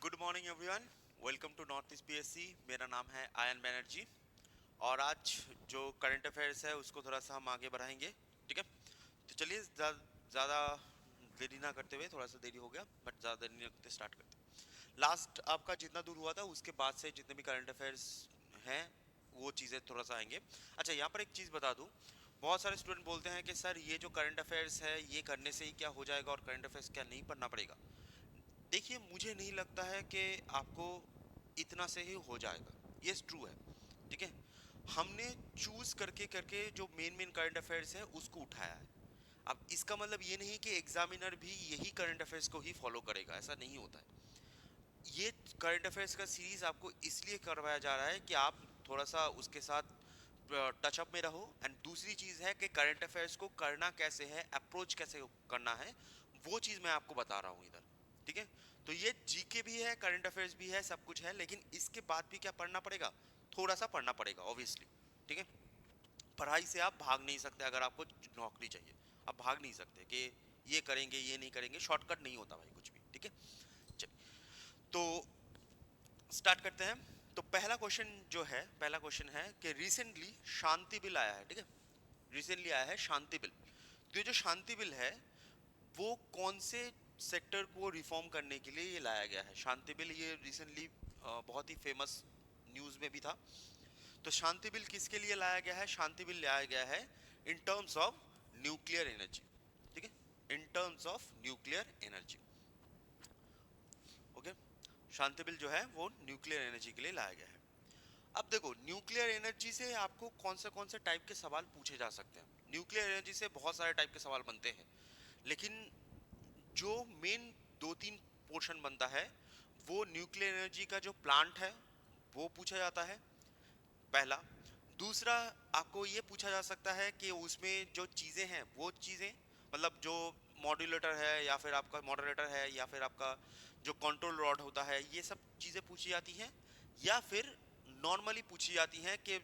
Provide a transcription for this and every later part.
Good morning everyone. Welcome to North East PSC. मेरा नाम है आयन बैनर्जी और आज जो करंट अफेयर्स है उसको थोड़ा सा हम आगे बढ़ाएंगे। ठीक है, तो चलिए ज़्यादा देरी ना करते हुए, थोड़ा सा देरी हो गया बट ज़्यादा देरी नहीं करते, स्टार्ट करते हैं। लास्ट आपका जितना दूर हुआ था उसके बाद से जितने भी करंट अफेयर्स हैं वो चीज़ें थोड़ा सा आएंगे। अच्छा, यहाँ पर एक चीज़ बता दूँ, बहुत सारे स्टूडेंट बोलते हैं कि सर ये जो करंट अफेयर्स है ये करने से ही क्या हो जाएगा और करंट अफेयर्स क्या नहीं पढ़ना पड़ेगा। देखिए, मुझे नहीं लगता है कि आपको इतना से ही हो जाएगा। ये ट्रू है। ठीक है, हमने चूज करके करके जो मेन मेन करंट अफेयर्स है उसको उठाया है। अब इसका मतलब ये नहीं कि एग्जामिनर भी यही करंट अफेयर्स को ही फॉलो करेगा, ऐसा नहीं होता है। ये करंट अफेयर्स का सीरीज आपको इसलिए करवाया जा रहा है कि आप थोड़ा सा उसके साथ टचअप में रहो। एंड दूसरी चीज़ है कि करंट अफेयर्स को करना कैसे है, अप्रोच कैसे करना है, वो चीज़ मैं आपको बता रहा हूँ इधर। ठीक है, तो ये जीके भी है, करंट अफेयर्स भी है, सब कुछ है, लेकिन इसके बाद भी क्या पढ़ना पड़ेगा, थोड़ा सा पढ़ना पड़ेगा ऑब्वियसली। ठीक है, पढ़ाई से आप भाग नहीं सकते। अगर आपको नौकरी चाहिए आप भाग नहीं सकते कि ये करेंगे ये नहीं करेंगे, शॉर्टकट नहीं होता भाई कुछ भी। ठीक है, चलिए तो स्टार्ट करते हैं। तो पहला क्वेश्चन है कि रिसेंटली शांति बिल आया है। ठीक है, रिसेंटली आया है शांति बिल। तो ये जो शांति बिल है वो कौन से सेक्टर को रिफॉर्म करने के लिए ये लाया गया है। शांति बिल ये रिसेंटली बहुत ही फेमस न्यूज़ में भी था। तो शांति बिल किसके लिए लाया गया है? शांति बिल लाया गया है in terms of nuclear energy. ठीक है, in terms of nuclear energy. Okay, Shanti bill जो है वो न्यूक्लियर एनर्जी के लिए लाया गया है। अब देखो, न्यूक्लियर एनर्जी से आपको कौन से टाइप के सवाल पूछे जा सकते हैं। न्यूक्लियर एनर्जी से बहुत सारे टाइप के सवाल बनते हैं, लेकिन जो मेन दो तीन पोर्शन बनता है वो न्यूक्लियर एनर्जी का जो प्लांट है वो पूछा जाता है, पहला। दूसरा, आपको ये पूछा जा सकता है कि उसमें जो चीज़ें हैं वो चीज़ें, मतलब जो मॉड्यूलेटर है या फिर आपका मॉडरेटर है या फिर आपका जो कंट्रोल रॉड होता है, ये सब चीज़ें पूछी जाती हैं। या फिर नॉर्मली पूछी जाती हैं कि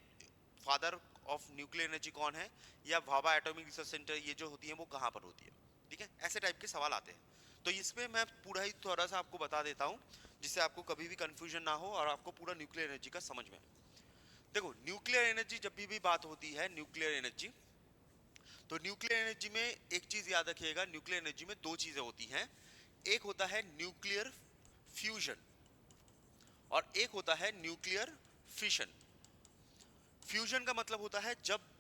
फादर ऑफ न्यूक्लियर एनर्जी कौन है, या भाभा एटॉमिक रिसर्च सेंटर ये जो होती है वो कहाँ पर होती है। ठीक है, ऐसे टाइप के सवाल आते हैं। तो इसमें मैं पूरा ही थोड़ा सा आपको बता देता हूँ जिससे आपको कभी भी कंफ्यूजन ना हो और आपको पूरा न्यूक्लियर एनर्जी का समझ में आए। देखो, न्यूक्लियर एनर्जी जब भी बात होती है न्यूक्लियर एनर्जी, तो न्यूक्लियर एनर्जी में एक चीज याद रखिएगा, न्यूक्लियर एनर्जी में दो चीजें होती हैं। एक होता है न्यूक्लियर फ्यूजन और एक होता है न्यूक्लियर फिशन। फ्यूजन का मतलब होता है जब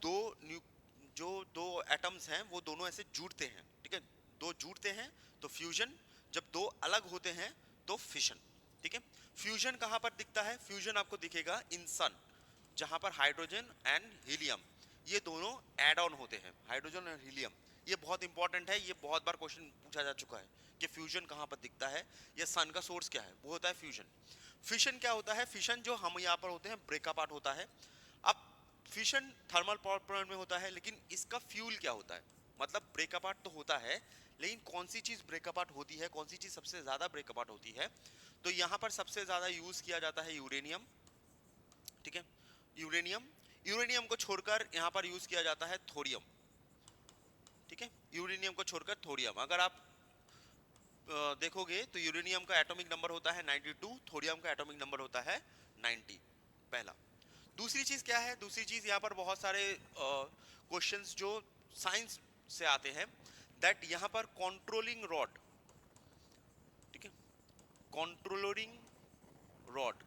जो दो एटम्स हैं वो दोनों ऐसे जुड़ते हैं। ठीक है, दो जुड़ते हैं तो फ्यूजन। जब दो अलग होते हैं तो फिशन। ठीक है, फ्यूजन कहां पर दिखता है? फ्यूजन आपको दिखेगा इन सन, जहां पर हाइड्रोजन एंड हीलियम ये दोनों एड ऑन होते हैं। हाइड्रोजन और हीलियम ये बहुत इंपॉर्टेंट है, ये बहुत बार क्वेश्चन पूछा जा चुका है कि फ्यूजन कहां पर दिखता है या सन का सोर्स क्या है, वो होता है फ्यूजन। फिशन क्या होता है? फिशन जो हम यहाँ पर होते हैं ब्रेकअप होता है। अब फिशन थर्मल पावर प्लांट में होता है, लेकिन इसका फ्यूल क्या होता है? मतलब ब्रेकअप तो होता है, लेकिन कौन सी चीज ब्रेकअप होती है, कौन सी चीज सबसे ज्यादा ब्रेकअप होती है? तो यहाँ पर सबसे ज्यादा यूज किया जाता है यूरेनियम। ठीक है, यूरेनियम। यूरेनियम को छोड़कर यहाँ पर यूज किया जाता है थोरियम। ठीक है, यूरेनियम को छोड़कर थोरियम। अगर आप देखोगे तो यूरेनियम का एटॉमिक नंबर होता है 92, थोरियम का एटॉमिक नंबर होता है 90। पहला। दूसरी चीज क्या है? दूसरी चीज यहाँ पर बहुत सारे क्वेश्चंस जो साइंस से आते हैं, दैट यहाँ पर कंट्रोलिंग रॉड। ठीक है, कंट्रोलिंग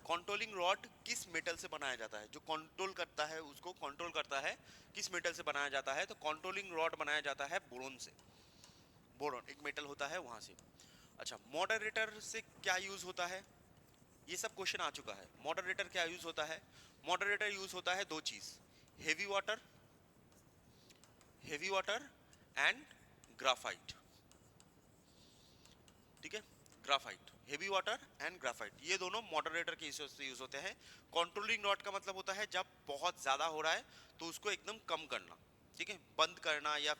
कंट्रोलिंग रॉड किस मेटल से बनाया जाता है? जो कंट्रोल करता है उसको कंट्रोल करता है किस मेटल से बनाया जाता है? तो कंट्रोलिंग रॉड बनाया जाता है बोरोन से। बोरॉन एक मेटल होता है वहां से। अच्छा, मॉडरेटर से क्या यूज होता है? ये सब क्वेश्चन आ चुका है। मॉडरेटर क्या यूज होता है? मॉडरेटर यूज होता है दो चीज, heavy water, heavy water and graphite. ठीक है, graphite, heavy water and graphite, ये दोनों मॉडरेटर के यूज होते हैं। कंट्रोलिंग रॉड का मतलब होता है जब बहुत ज्यादा हो रहा है तो उसको एकदम कम करना। ठीक है, बंद करना या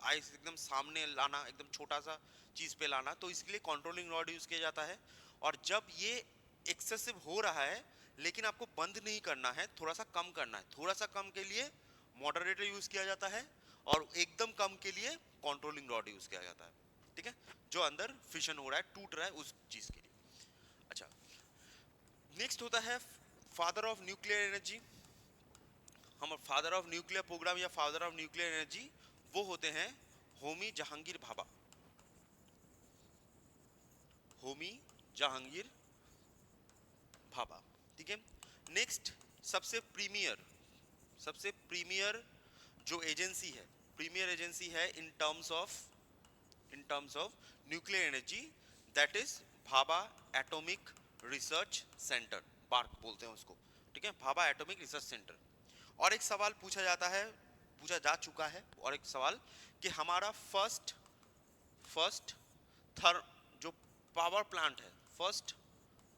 आइस एकदम सामने लाना, एकदम छोटा सा चीज पे लाना, तो इसके लिए कंट्रोलिंग रॉड यूज किया जाता है। और जब ये एक्सेसिव हो रहा है लेकिन आपको बंद नहीं करना है, थोड़ा सा कम करना है, थोड़ा सा कम के लिए मॉडरेटर यूज किया जाता है, और एकदम कम के लिए कंट्रोलिंग रॉड यूज किया जाता है। ठीक है, जो अंदर फिशन हो रहा है, टूट रहा है, उस चीज के लिए। अच्छा, नेक्स्ट होता है फादर ऑफ न्यूक्लियर एनर्जी। हम फादर ऑफ न्यूक्लियर प्रोग्राम या फादर ऑफ न्यूक्लियर एनर्जी वो होते हैं होमी जहांगीर भाभा। होमी जहांगीर भाभा, ठीक है। नेक्स्ट सबसे प्रीमियर जो एजेंसी है, प्रीमियर एजेंसी है in terms of nuclear energy, that is Bhabha atomic research centre, BARC बोलते हैं उसको, ठीक है, भाभा एटॉमिक रिसर्च सेंटर। और एक सवाल पूछा जा चुका है, और एक सवाल कि हमारा फर्स्ट थर जो पावर प्लांट है, फर्स्ट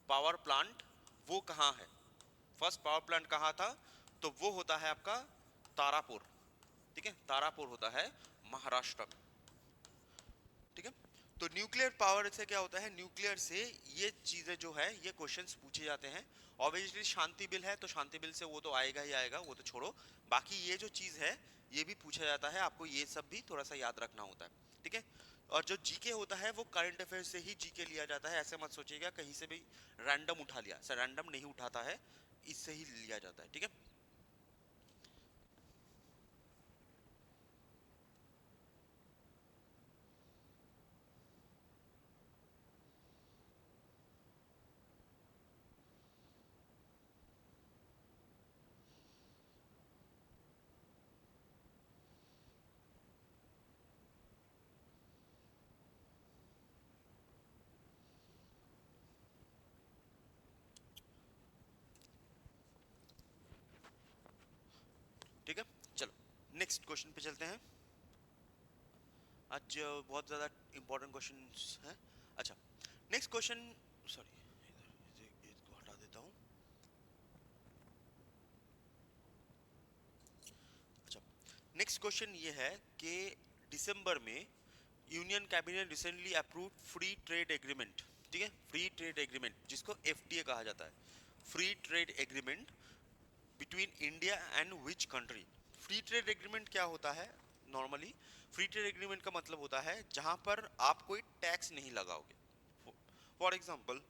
पावर प्लांट वो कहाँ है, फर्स्ट पावर प्लांट कहाँ था, तो वो होता है आपका तारापुर, ठीक है, तारापुर होता है महाराष्ट्र में, ठीक है। तो न्यूक्लियर पावर से क्या होता है, न्यूक्लियर से ये चीजें जो है ये क्वेश्चंस पूछे जाते हैं। ऑब्वियसली शांति बिल है तो शांति बिल से वो तो आएगा ही आएगा, वो तो छोड़ो, बाकी ये जो चीज है ये भी पूछा जाता है, आपको ये सब भी थोड़ा सा याद रखना होता है, ठीक है। और जो जीके होता है वो करंट अफेयर से ही जीके लिया जाता है, ऐसे मत सोचिएगा कहीं से भी रैंडम उठा लिया, सर रैंडम नहीं उठाता है, इससे ही लिया जाता है, ठीक है। ठीक है, चलो नेक्स्ट क्वेश्चन पे चलते हैं। आज बहुत ज़्यादा इंपॉर्टेंट क्वेश्चन हैं। अच्छा, नेक्स्ट क्वेश्चन, सॉरी इसको हटा देता हूँ। अच्छा, नेक्स्ट क्वेश्चन ये है कि दिसंबर में union cabinet recently approved free trade agreement, ठीक है, फ्री ट्रेड एग्रीमेंट जिसको एफटीए कहा जाता है, free trade agreement between India and which country. Free trade agreement क्या होता है, नॉर्मली फ्री ट्रेड एग्रीमेंट का मतलब होता है जहां पर आप कोई टैक्स नहीं लगाओगे। फॉर एग्जांपल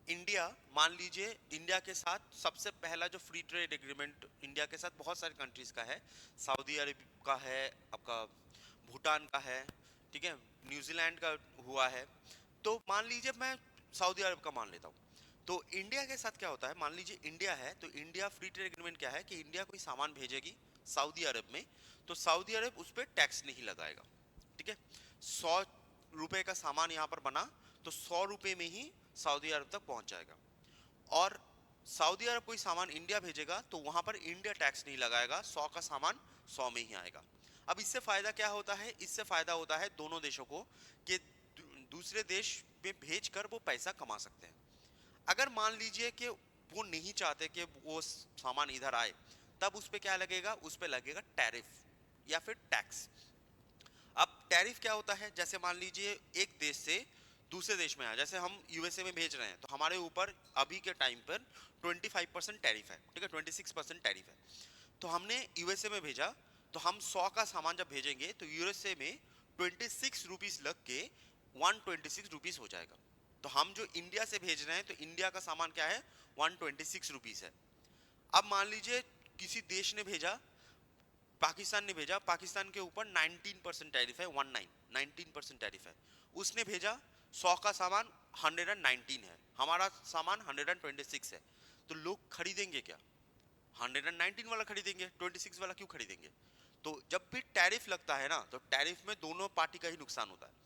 इंडिया, मान लीजिए इंडिया के साथ सबसे पहला जो फ्री ट्रेड एग्रीमेंट इंडिया के साथ बहुत सारे कंट्रीज का है, सऊदी अरब का है, आपका भूटान का है, ठीक है, न्यूजीलैंड का हुआ है। तो मान लीजिए मैं सऊदी अरब का मान लेता हूँ, तो इंडिया के साथ क्या होता है, मान लीजिए इंडिया है तो इंडिया फ्री ट्रेड एग्रीमेंट क्या है कि इंडिया कोई सामान भेजेगी सऊदी अरब में, तो सऊदी अरब उस पर टैक्स नहीं लगाएगा, ठीक है। 100 रुपए का सामान यहाँ पर बना तो 100 रुपए में ही सऊदी अरब तक पहुंच जाएगा। और सऊदी अरब कोई सामान इंडिया भेजेगा तो वहां पर इंडिया टैक्स नहीं लगाएगा, 100 का सामान 100 में ही आएगा। अब इससे फायदा क्या होता है, इससे फायदा होता है दोनों देशों को कि दूसरे देश में भेजकर वो पैसा कमा सकते हैं। अगर मान लीजिए कि वो नहीं चाहते कि वो सामान इधर आए, तब उस पे क्या लगेगा, उस पे लगेगा टैरिफ या फिर टैक्स। अब टैरिफ क्या होता है, जैसे मान लीजिए एक देश से दूसरे देश में आया, जैसे हम यूएसए में भेज रहे हैं तो हमारे ऊपर अभी के टाइम पर 25% टैरिफ है, ठीक है, 26% टैरिफ है। तो हमने यूएसए में भेजा, तो हम 100 का सामान जब भेजेंगे तो यूएसए में 26 रुपीज लग के 126 रुपीज हो जाएगा। तो हम जो इंडिया से भेज रहे हैं तो इंडिया का सामान क्या है, 126 रुपीज है। अब मान लीजिए किसी देश ने भेजा, पाकिस्तान ने भेजा, पाकिस्तान के ऊपर 19% टैरिफ है, 19% टैरिफ है। उसने भेजा 100 का सामान 119 है, हमारा सामान 126 है, तो लोग खरीदेंगे क्या, 119 वाला खरीदेंगे, 26 वाला क्यों खरीदेंगे। तो जब भी टैरिफ लगता है ना, तो टैरिफ में दोनों पार्टी का ही नुकसान होता है।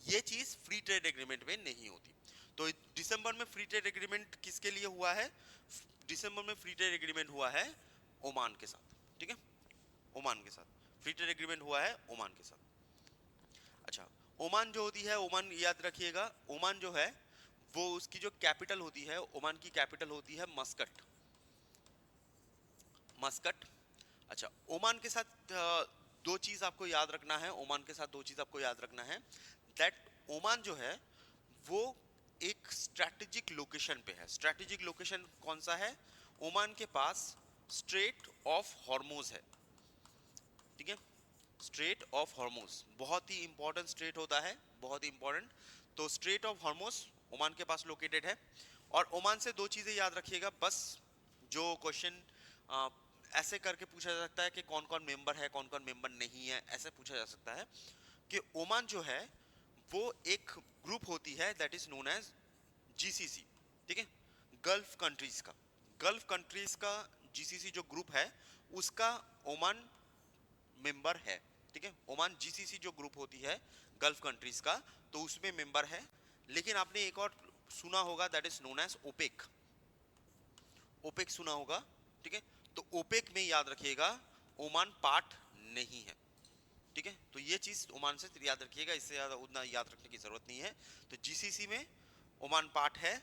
ये चीज फ्री ट्रेड एग्रीमेंट में नहीं होती। तो दिसंबर में फ्री ट्रेड एग्रीमेंट किसके लिए हुआ है, दिसंबर में फ्री ट्रेड एग्रीमेंट हुआ है ओमान के साथ, ठीक है, ओमान के साथ फ्री ट्रेड एग्रीमेंट हुआ है ओमान के साथ। अच्छा, ओमान जो होती है, ओमान याद रखिएगा, ओमान जो है वो उसकी जो कैपिटल होती है, ओमान की कैपिटल होती है मस्कट, मस्कट। अच्छा, ओमान के साथ दो चीज आपको याद रखना है, ओमान के साथ दो चीज आपको याद रखना है, दैट ओमान जो है वो एक स्ट्रैटेजिक लोकेशन पे है। स्ट्रैटेजिक लोकेशन कौन सा है, ओमान के पास स्ट्रेट ऑफ हॉर्मोज है, ठीक है, स्ट्रेट ऑफ हॉर्मोज बहुत ही इंपॉर्टेंट स्ट्रेट होता है, बहुत ही इंपॉर्टेंट। तो स्ट्रेट ऑफ हॉर्मोस ओमान के पास लोकेटेड है। और ओमान से दो चीजें याद रखिएगा बस, जो क्वेश्चन ऐसे करके पूछा जा सकता है कि कौन कौन मेंबर है कौन कौन मेंबर नहीं है, ऐसे पूछा जा सकता है कि ओमान जो है वो एक ग्रुप होती है that is known as GCC, ठीक है, गल्फ कंट्रीज का। गल्फ कंट्रीज का जीसीसी जो ग्रुप है उसका ओमान मेंबर है, ठीक है। ओमान जीसीसी जो ग्रुप होती है गल्फ कंट्रीज का, तो उसमें मेंबर है। लेकिन आपने एक और सुना होगा that is known as OPEC. OPEC सुना होगा, ठीक है। तो ओपेक में याद रखिएगा ओमान पार्ट नहीं है, ठीक है। तो ये चीज ओमान से याद रखिएगा, इससे ज्यादा उतना याद रखने की जरूरत नहीं है। तो जीसीसी में ओमान पार्ट है,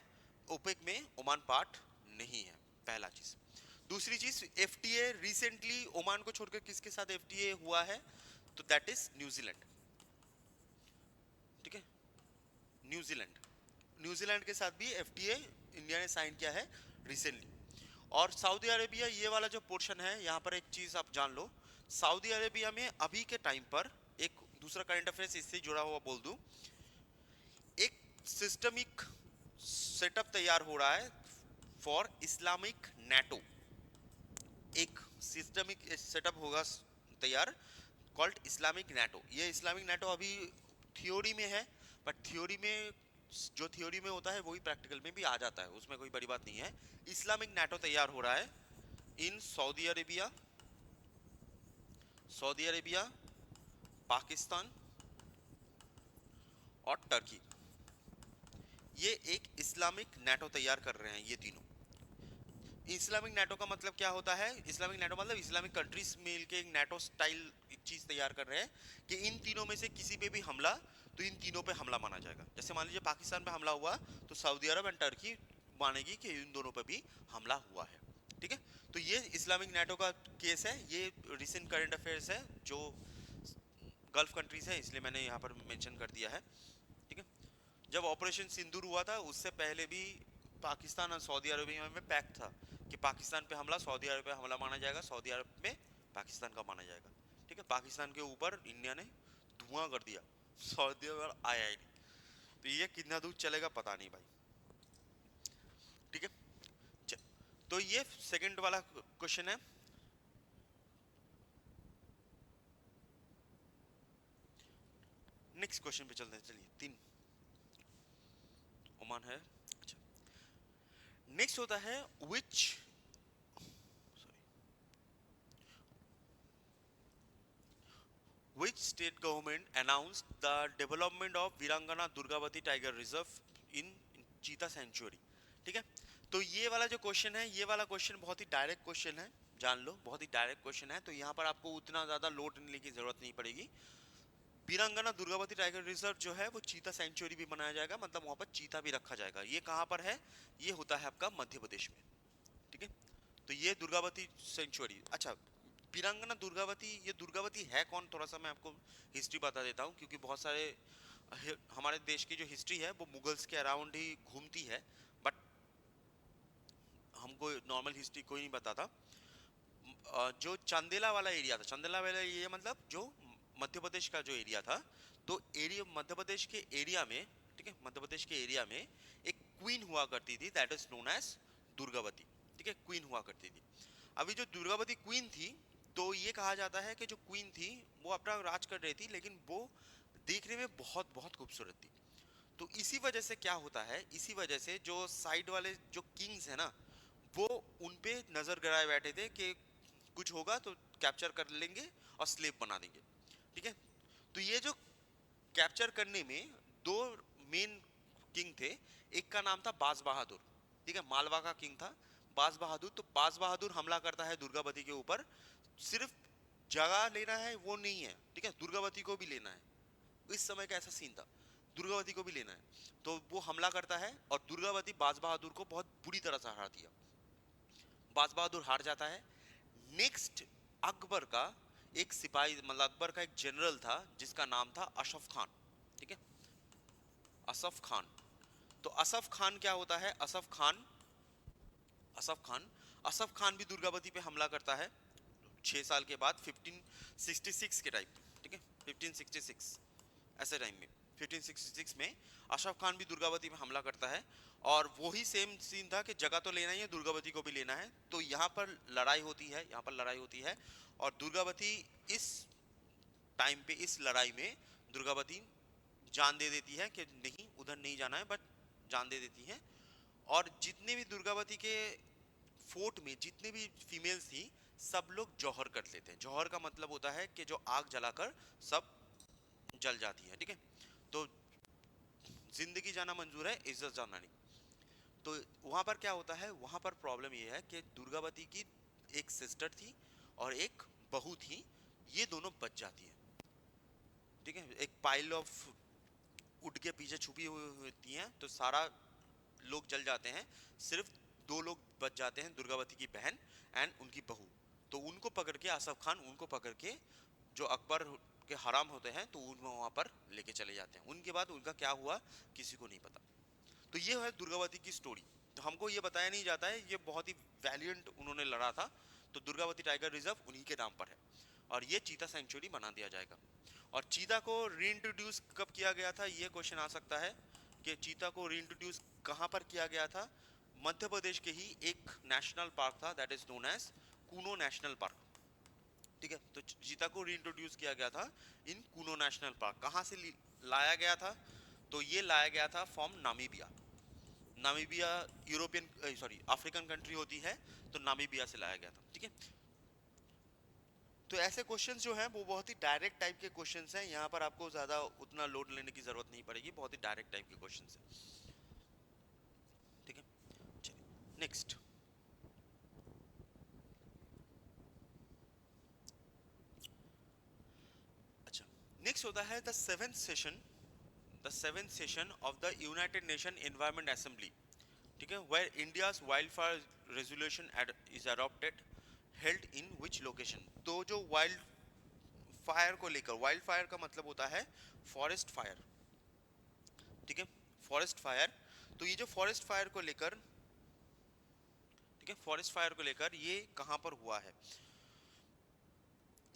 ओपेक में ओमान पार्ट नहीं है, पहला चीज। दूसरी चीज, एफटीए रिसेंटली ओमान को छोड़कर किसके साथ एफटीए हुआ है, तो दैट इज न्यूजीलैंड, ठीक है। न्यूजीलैंड, न्यूजीलैंड के साथ भी एफटीए इंडिया ने साइन किया है रिसेंटली। और सऊदी अरेबिया, ये वाला जो पोर्शन है यहाँ पर एक चीज आप जान लो, सऊदी अरेबिया में अभी के टाइम पर एक दूसरा करंट अफेयर्स इससे जुड़ा हुआ बोल दूं, एक सिस्टमिक सेटअप तैयार हो रहा है फॉर इस्लामिक नेटो। एक सिस्टमिक सेटअप होगा तैयार कॉल्ड इस्लामिक नेटो। ये इस्लामिक नेटो अभी थ्योरी में है, बट थ्योरी में जो थ्योरी में होता है वही प्रैक्टिकल में भी आ जाता है, उसमें कोई बड़ी बात नहीं है। इस्लामिक नेटो तैयार हो रहा है in Saudi Arabia, Saudi Arabia, Pakistan और टर्की। ये एक इस्लामिक नेटो तैयार कर रहे हैं ये तीनों। इस्लामिक नेटो का मतलब क्या होता है, इस्लामिक नेटो मतलब इस्लामिक कंट्रीज मिलके एक नेटो स्टाइल एक चीज तैयार कर रहे हैं कि इन तीनों में से किसी पे भी हमला तो इन तीनों पे हमला माना जाएगा। जैसे मान लीजिए पाकिस्तान पे हमला हुआ तो सऊदी अरब एंड टर्की मानेगी कि इन दोनों पे भी हमला हुआ है, ठीक है। तो ये इस्लामिक नेटो का केस है, ये रिसेंट करंट अफेयर्स है जो गल्फ कंट्रीज है, इसलिए मैंने यहाँ पर मेंशन कर दिया है, ठीक है। जब ऑपरेशन सिंदूर हुआ था उससे पहले भी पाकिस्तान और सऊदी अरबिया में पैक्ट था कि पाकिस्तान पे हमला सऊदी अरब पे हमला माना जाएगा, सऊदी अरब में पाकिस्तान का माना जाएगा, ठीक है। पाकिस्तान के ऊपर इंडिया ने धुआं कर दिया, सऊदी अरब आया ही नहीं। तो ये कितना दूर चलेगा पता नहीं भाई, ठीक है। तो ये सेकंड वाला क्वेश्चन है। नेक्स्ट क्वेश्चन पे चलते हैं, चलिए। तीन ओमान है, अच्छा। नेक्स्ट होता है विच Which state government announced the development of वीरांगना दुर्गावती टाइगर रिजर्व इन चीता सेंचुरी, ठीक है। तो ये वाला जो क्वेश्चन है, ये वाला क्वेश्चन बहुत ही डायरेक्ट क्वेश्चन है, जान लो बहुत ही डायरेक्ट क्वेश्चन है। तो यहाँ पर आपको उतना ज्यादा लोड लेने की जरूरत नहीं पड़ेगी। वीरांगना दुर्गावती टाइगर रिजर्व जो है वो चीता सेंचुरी भी बनाया जाएगा, मतलब वहां पर चीता भी रखा जाएगा। ये कहाँ पर है, ये होता है आपका मध्य प्रदेश में, ठीक है। तो ये दुर्गावती सेंचुरी, अच्छा वीरांगना दुर्गावती, ये दुर्गावती है कौन, थोड़ा सा मैं आपको हिस्ट्री बता देता हूँ, क्योंकि बहुत सारे हमारे देश की जो हिस्ट्री है वो मुगल्स के अराउंड ही घूमती है, बट हमको नॉर्मल हिस्ट्री कोई नहीं बताता। जो चंदेला वाला एरिया था, चंदेला वाला एरिया मतलब जो मध्य प्रदेश का जो एरिया था, तो एरिया मध्य प्रदेश के एरिया में, ठीक है, मध्य प्रदेश के एरिया में एक क्वीन हुआ करती थी that is known as Durgavati, ठीक है, क्वीन हुआ करती थी। अभी जो दुर्गावती क्वीन थी, तो ये कहा जाता है कि जो क्वीन थी वो अपना राज कर रही थी, लेकिन वो देखने में बहुत बहुत खूबसूरत थी। तो इसी वजह से क्या होता है, इसी वजह से जो साइड वाले जो किंग्स है ना, वो उन पे नजर गड़ाए बैठे थे कि कुछ होगा तो कैप्चर कर लेंगे और स्लेव बना देंगे, ठीक है। तो ये जो कैप्चर करने में दो मेन किंग थे, एक का नाम था बाज बहादुर, ठीक है, मालवा का किंग था बाज बहादुर। तो बाज बहादुर हमला करता है दुर्गावती के ऊपर, सिर्फ जगह लेना है वो नहीं है, ठीक है, दुर्गावती को भी लेना है। इस समय का ऐसा सीन था, दुर्गावती को भी लेना है। तो वो हमला करता है और दुर्गावती बाज बहादुर को बहुत बुरी तरह से हरा दिया, बाज बहादुर हार जाता है। नेक्स्ट अकबर का एक सिपाही, मतलब अकबर का एक जनरल था जिसका नाम था अशफ खान, ठीक है, असफ खान। तो असफ खान क्या होता है, असफ खान, असफ खान, असफ खान भी दुर्गावती पे हमला करता है 6 साल के बाद 1566 के टाइम, ठीक है, 1566 ऐसे टाइम में। 1566 में अशरफ खान भी दुर्गावती में हमला करता है और वही सेम सीन था कि जगह तो लेना ही है, दुर्गावती को भी लेना है। तो यहाँ पर लड़ाई होती है, यहाँ पर लड़ाई होती है और दुर्गावती इस टाइम पे, इस लड़ाई में दुर्गावती जान दे देती है कि नहीं, उधर नहीं जाना है, बट जान दे देती है। और जितने भी दुर्गावती के फोर्ट में जितने भी फीमेल्स थी, सब लोग जौहर कर लेते हैं। जौहर का मतलब होता है कि जो आग जलाकर सब जल जाती है, ठीक है। तो जिंदगी जाना मंजूर है, इज्जत जाना नहीं। तो वहां पर क्या होता है, वहां पर प्रॉब्लम ये है कि दुर्गावती की एक सिस्टर थी और एक बहू थी, ये दोनों बच जाती है, ठीक है। एक पाइल ऑफ वुड के पीछे छुपी हुई होती हैं, तो सारा लोग जल जाते हैं, सिर्फ दो लोग बच जाते हैं, दुर्गावती की बहन एंड उनकी बहू। तो उनको पकड़ के आसफ खान उनको पकड़ के जो अकबर के हराम होते हैं, तो उन वहां पर लेके चले जाते हैं। उनके बाद उनका क्या हुआ किसी को नहीं पता। तो ये है दुर्गावती की स्टोरी। तो हमको ये बताया नहीं जाता है, ये बहुत ही वैलियंट उन्होंने लड़ा था। तो दुर्गावती टाइगर रिजर्व उन्हीं के नाम पर है और ये चीता सेंचुरी बना दिया जाएगा। और चीता को रीइंट्रोड्यूस कब किया गया था, ये क्वेश्चन आ सकता है कि चीता को रीइंट्रोड्यूस कहाँ पर किया गया था। मध्य प्रदेश के ही एक नेशनल पार्क था, that is known as Kuno national park, ठीक है। तो चीता को रीइंट्रोड्यूस किया गया था इन कूनो नेशनल पार्क। कहाँ से लाया गया था, तो ये लाया गया था from Namibia. Namibia European sorry African country होती है, तो नामीबिया से लाया गया था, ठीक है। तो ऐसे क्वेश्चंस जो हैं वो बहुत ही डायरेक्ट टाइप के क्वेश्चंस हैं, यहाँ पर आपको ज़्यादा उतना लोड लेने की ज़रूरत नहीं पड़ेगी, बहुत ही डायरेक्ट टाइप के क्वेश्चंस हैं, ठीक है। चलिए नेक्स्ट। अच्छा, नेक्स्ट होता है the seventh session of the United Nation environment assembly, ठीक है, where India's wild fire resolution is adopted, held in which location. तो जो वाइल्ड फायर को लेकर, वाइल्ड फायर का मतलब होता है फॉरेस्ट फायर, ठीक है, फॉरेस्ट फायर। तो ये जो फॉरेस्ट फायर को लेकर, ठीक है, फॉरेस्ट फायर को लेकर ये कहां पर हुआ है।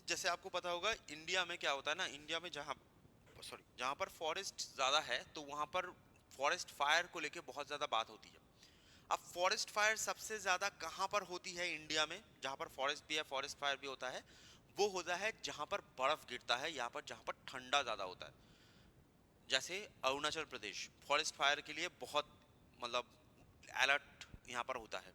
जैसे आपको पता होगा इंडिया में क्या होता है ना, इंडिया में जहां पर फॉरेस्ट ज्यादा है, तो वहां पर फॉरेस्ट फायर को लेकर बहुत ज्यादा बात होती है। अब फॉरेस्ट फायर सबसे ज्यादा कहां पर होती है इंडिया में, जहां पर फॉरेस्ट भी है, फॉरेस्ट फायर भी होता है, वो होता है जहां पर बर्फ गिरता है, यहाँ पर जहां पर ठंडा ज्यादा होता है। जैसे अरुणाचल प्रदेश फॉरेस्ट फायर के लिए बहुत, मतलब अलर्ट यहाँ पर होता है।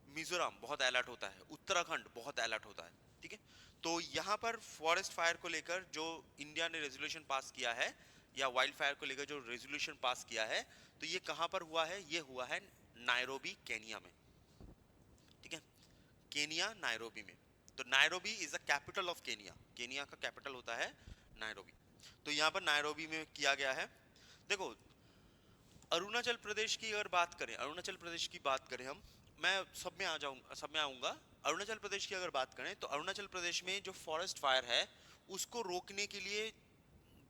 मिजोरम बहुत अलर्ट होता है, उत्तराखंड बहुत अलर्ट होता है, ठीक है। तो यहाँ पर फॉरेस्ट फायर को लेकर जो इंडिया ने रेजोल्यूशन पास किया है, या वाइल्ड फायर को लेकर जो रेजोल्यूशन पास किया है, तो ये कहाँ पर हुआ है, ये हुआ है नायरोबी केनिया में, ठीक है, केनिया नायरोबी में। तो Nairobi is the capital of Kenya, Kenya का कैपिटल होता है नायरोबी। तो यहाँ पर नायरोबी में किया गया है। देखो अरुणाचल प्रदेश की अगर बात करें, अरुणाचल प्रदेश की बात करें हम, मैं सब में आ जाऊंगा, सब में आऊंगा। अरुणाचल प्रदेश की अगर बात करें, तो अरुणाचल प्रदेश में जो फॉरेस्ट फायर है उसको रोकने के लिए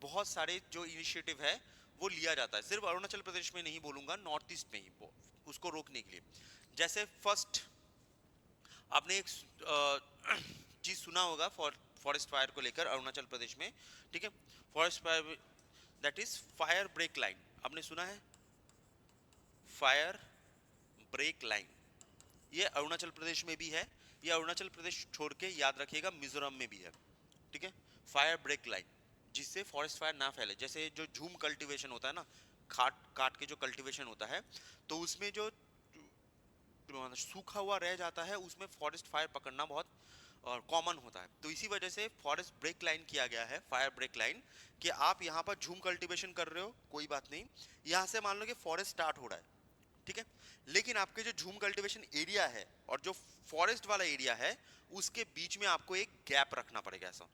बहुत सारे जो इनिशिएटिव है वो लिया जाता है। सिर्फ अरुणाचल प्रदेश में नहीं बोलूंगा, नॉर्थ ईस्ट में ही उसको रोकने के लिए। जैसे फर्स्ट आपने एक चीज सुना होगा फॉरेस्ट फायर को लेकर अरुणाचल प्रदेश में, ठीक है, forest fire, that is fire break line. आपने सुना है फायर ब्रेक लाइन, ये अरुणाचल प्रदेश में भी है, ये अरुणाचल प्रदेश छोड़ के याद रखिएगा मिजोरम में भी है, ठीक है। फायर ब्रेक लाइन, जिससे फॉरेस्ट फायर ना फैले। जैसे जो झूम कल्टीवेशन होता है ना, काट काट के जो कल्टीवेशन होता है, तो उसमें जो सूखा हुआ रह जाता है, उसमें फॉरेस्ट फायर पकड़ना बहुत कॉमन होता है। तो इसी वजह से फॉरेस्ट ब्रेक लाइन किया गया है, फायर ब्रेक लाइन, कि आप यहाँ पर झूम कल्टीवेशन कर रहे हो, कोई बात नहीं, यहाँ से मान लो कि फॉरेस्ट स्टार्ट हो रहा है, ठीक है, लेकिन आपके जो झूम कल्टीवेशन एरिया है और जो फॉरेस्ट वाला एरिया है, उसके बीच में आपको एक गैप रखना पड़ेगा। ऐसा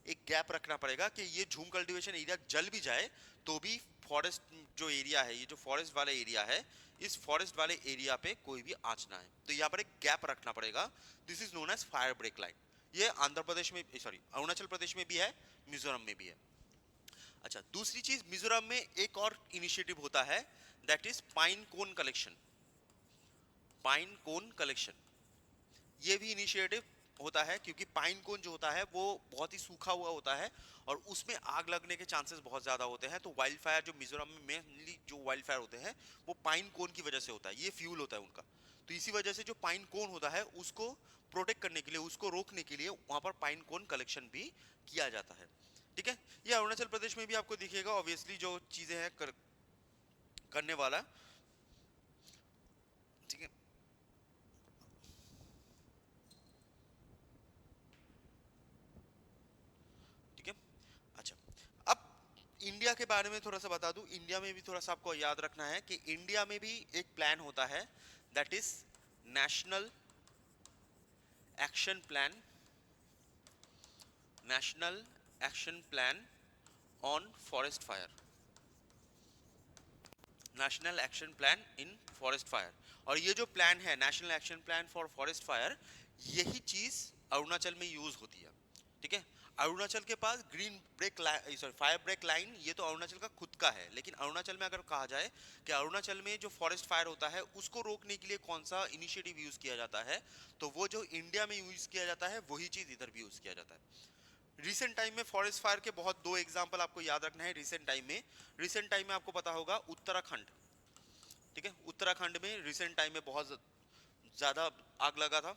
एक गैप रखना पड़ेगा कि ये झूम कल्टीवेशन एरिया जल भी जाए तो भी फॉरेस्ट जो एरिया है, ये जो फॉरेस्ट वाला एरिया है, इस फॉरेस्ट वाले एरिया पे कोई भी आंच ना आए। तो यहाँ पर एक गैप रखना पड़ेगा, this is known as fire break line. ये आंध्र प्रदेश में, सॉरी अरुणाचल प्रदेश में भी है, मिजोरम में भी है। अच्छा, दूसरी चीज, मिजोरम में एक और इनिशिएटिव होता है, that is pine cone collection. Pine cone collection, ये भी इनिशिएटिव होता है क्योंकि पाइन कोन जो होता है वो बहुत ही सूखा हुआ होता है और उसमें आग लगने के चांसेस बहुत ज्यादा होते हैं। तो वाइल्ड फायर जो मिजोरम में मेनली जो वाइल्ड फायर होते हैं वो पाइन कोन की वजह से होता है, ये फ्यूल होता है उनका। तो इसी वजह से जो पाइन कोन होता है उसको प्रोटेक्ट करने के लिए, उसको रोकने के लिए वहां पर पाइन कोन कलेक्शन भी किया जाता है। ठीक है, ये अरुणाचल प्रदेश में भी आपको दिखेगा ऑब्वियसली जो चीजें हैं करने वाला। ठीक है, ठीक है। अच्छा, अब इंडिया के बारे में थोड़ा सा बता दूं। इंडिया में भी थोड़ा सा आपको याद रखना है कि इंडिया में भी एक प्लान होता है, that is national action plan, national action plan on forest fire, national action plan in forest fire. और ये जो प्लान है national action plan for forest fire, यही चीज अरुणाचल में यूज होती है। ठीक है, अरुणाचल के पास green break line, sorry fire break line, ये तो अरुणाचल का खुद का है। लेकिन अरुणाचल में अगर कहा जाए कि अरुणाचल में जो फॉरेस्ट फायर होता है उसको रोकने के लिए कौन सा इनिशिएटिव यूज किया जाता है, तो वो जो इंडिया में यूज किया जाता है वही चीज इधर भी यूज किया जाता है। रिसेंट टाइम में फॉरेस्ट फायर के बहुत दो एग्जांपल आपको याद रखना है। रिसेंट टाइम में आपको पता होगा उत्तराखंड। ठीक है, उत्तराखंड में रिसेंट टाइम में बहुत ज्यादा आग लगा था।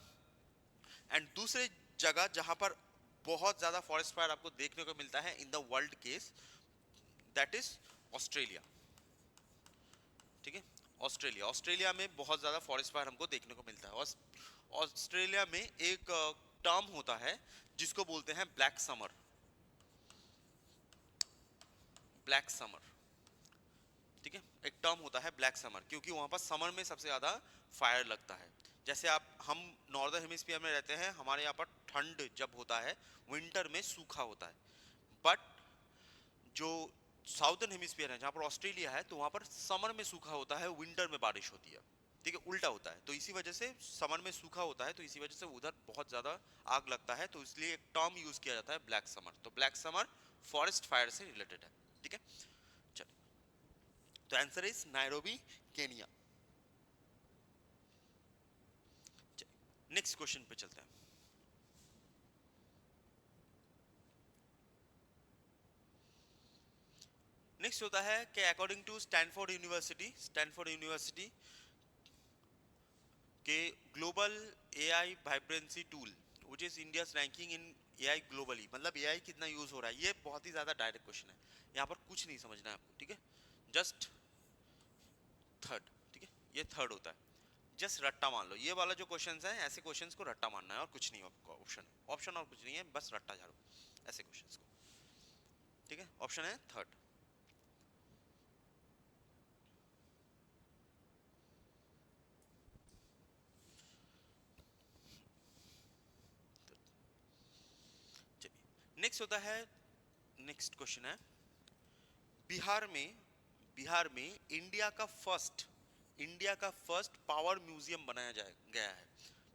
एंड दूसरे जगह जहां पर बहुत ज्यादा फॉरेस्ट फायर आपको देखने को मिलता है in the world case, that is Australia. ठीक है, ऑस्ट्रेलिया, ऑस्ट्रेलिया में बहुत ज्यादा फॉरेस्ट फायर हमको देखने को मिलता है। और ऑस्ट्रेलिया में एक टर्म होता है जिसको बोलते हैं ब्लैक समर, ब्लैक समर। ठीक है, एक टर्म होता है ब्लैक समर क्योंकि वहां पर समर में सबसे ज्यादा फायर लगता है। जैसे आप हम नॉर्दर्न हेमिस्फीयर में रहते हैं, हमारे यहाँ पर ठंड जब होता है विंटर में सूखा होता है। बट जो साउदर्न हेमिस्फीयर है जहाँ पर ऑस्ट्रेलिया है, तो वहां पर समर में सूखा होता है, विंटर में बारिश होती है। ठीक है, उल्टा होता है। तो इसी वजह से समर में सूखा होता है, तो इसी वजह से उधर बहुत ज्यादा आग लगता है। तो इसलिए एक टर्म यूज किया जाता है ब्लैक समर। तो ब्लैक समर फॉरेस्ट फायर से रिलेटेड है। ठीक है, चलिए, तो answer is Nairobi, Kenya. Next question पे चलते हैं। नेक्स्ट होता है कि अकॉर्डिंग टू स्टैनफोर्ड यूनिवर्सिटी के global AI vibrancy tool which is India's ranking in AI globally, मतलब एआई कितना यूज हो रहा है। ये बहुत ही ज्यादा डायरेक्ट क्वेश्चन है, यहाँ पर कुछ नहीं समझना है आपको। ठीक है, जस्ट थर्ड। ठीक है, ये थर्ड होता है। जस्ट रट्टा मान लो, ये वाला जो क्वेश्चन है ऐसे क्वेश्चन को रट्टा मानना है और कुछ नहीं। ऑप्शन ऑप्शन और कुछ नहीं है, बस रट्टा झाड़ो ऐसे क्वेश्चन को। ठीक है, ऑप्शन है थर्ड। नेक्स्ट होता है, नेक्स्ट क्वेश्चन है, बिहार में, बिहार में इंडिया का फर्स्ट पावर म्यूजियम बनाया जाए गया है।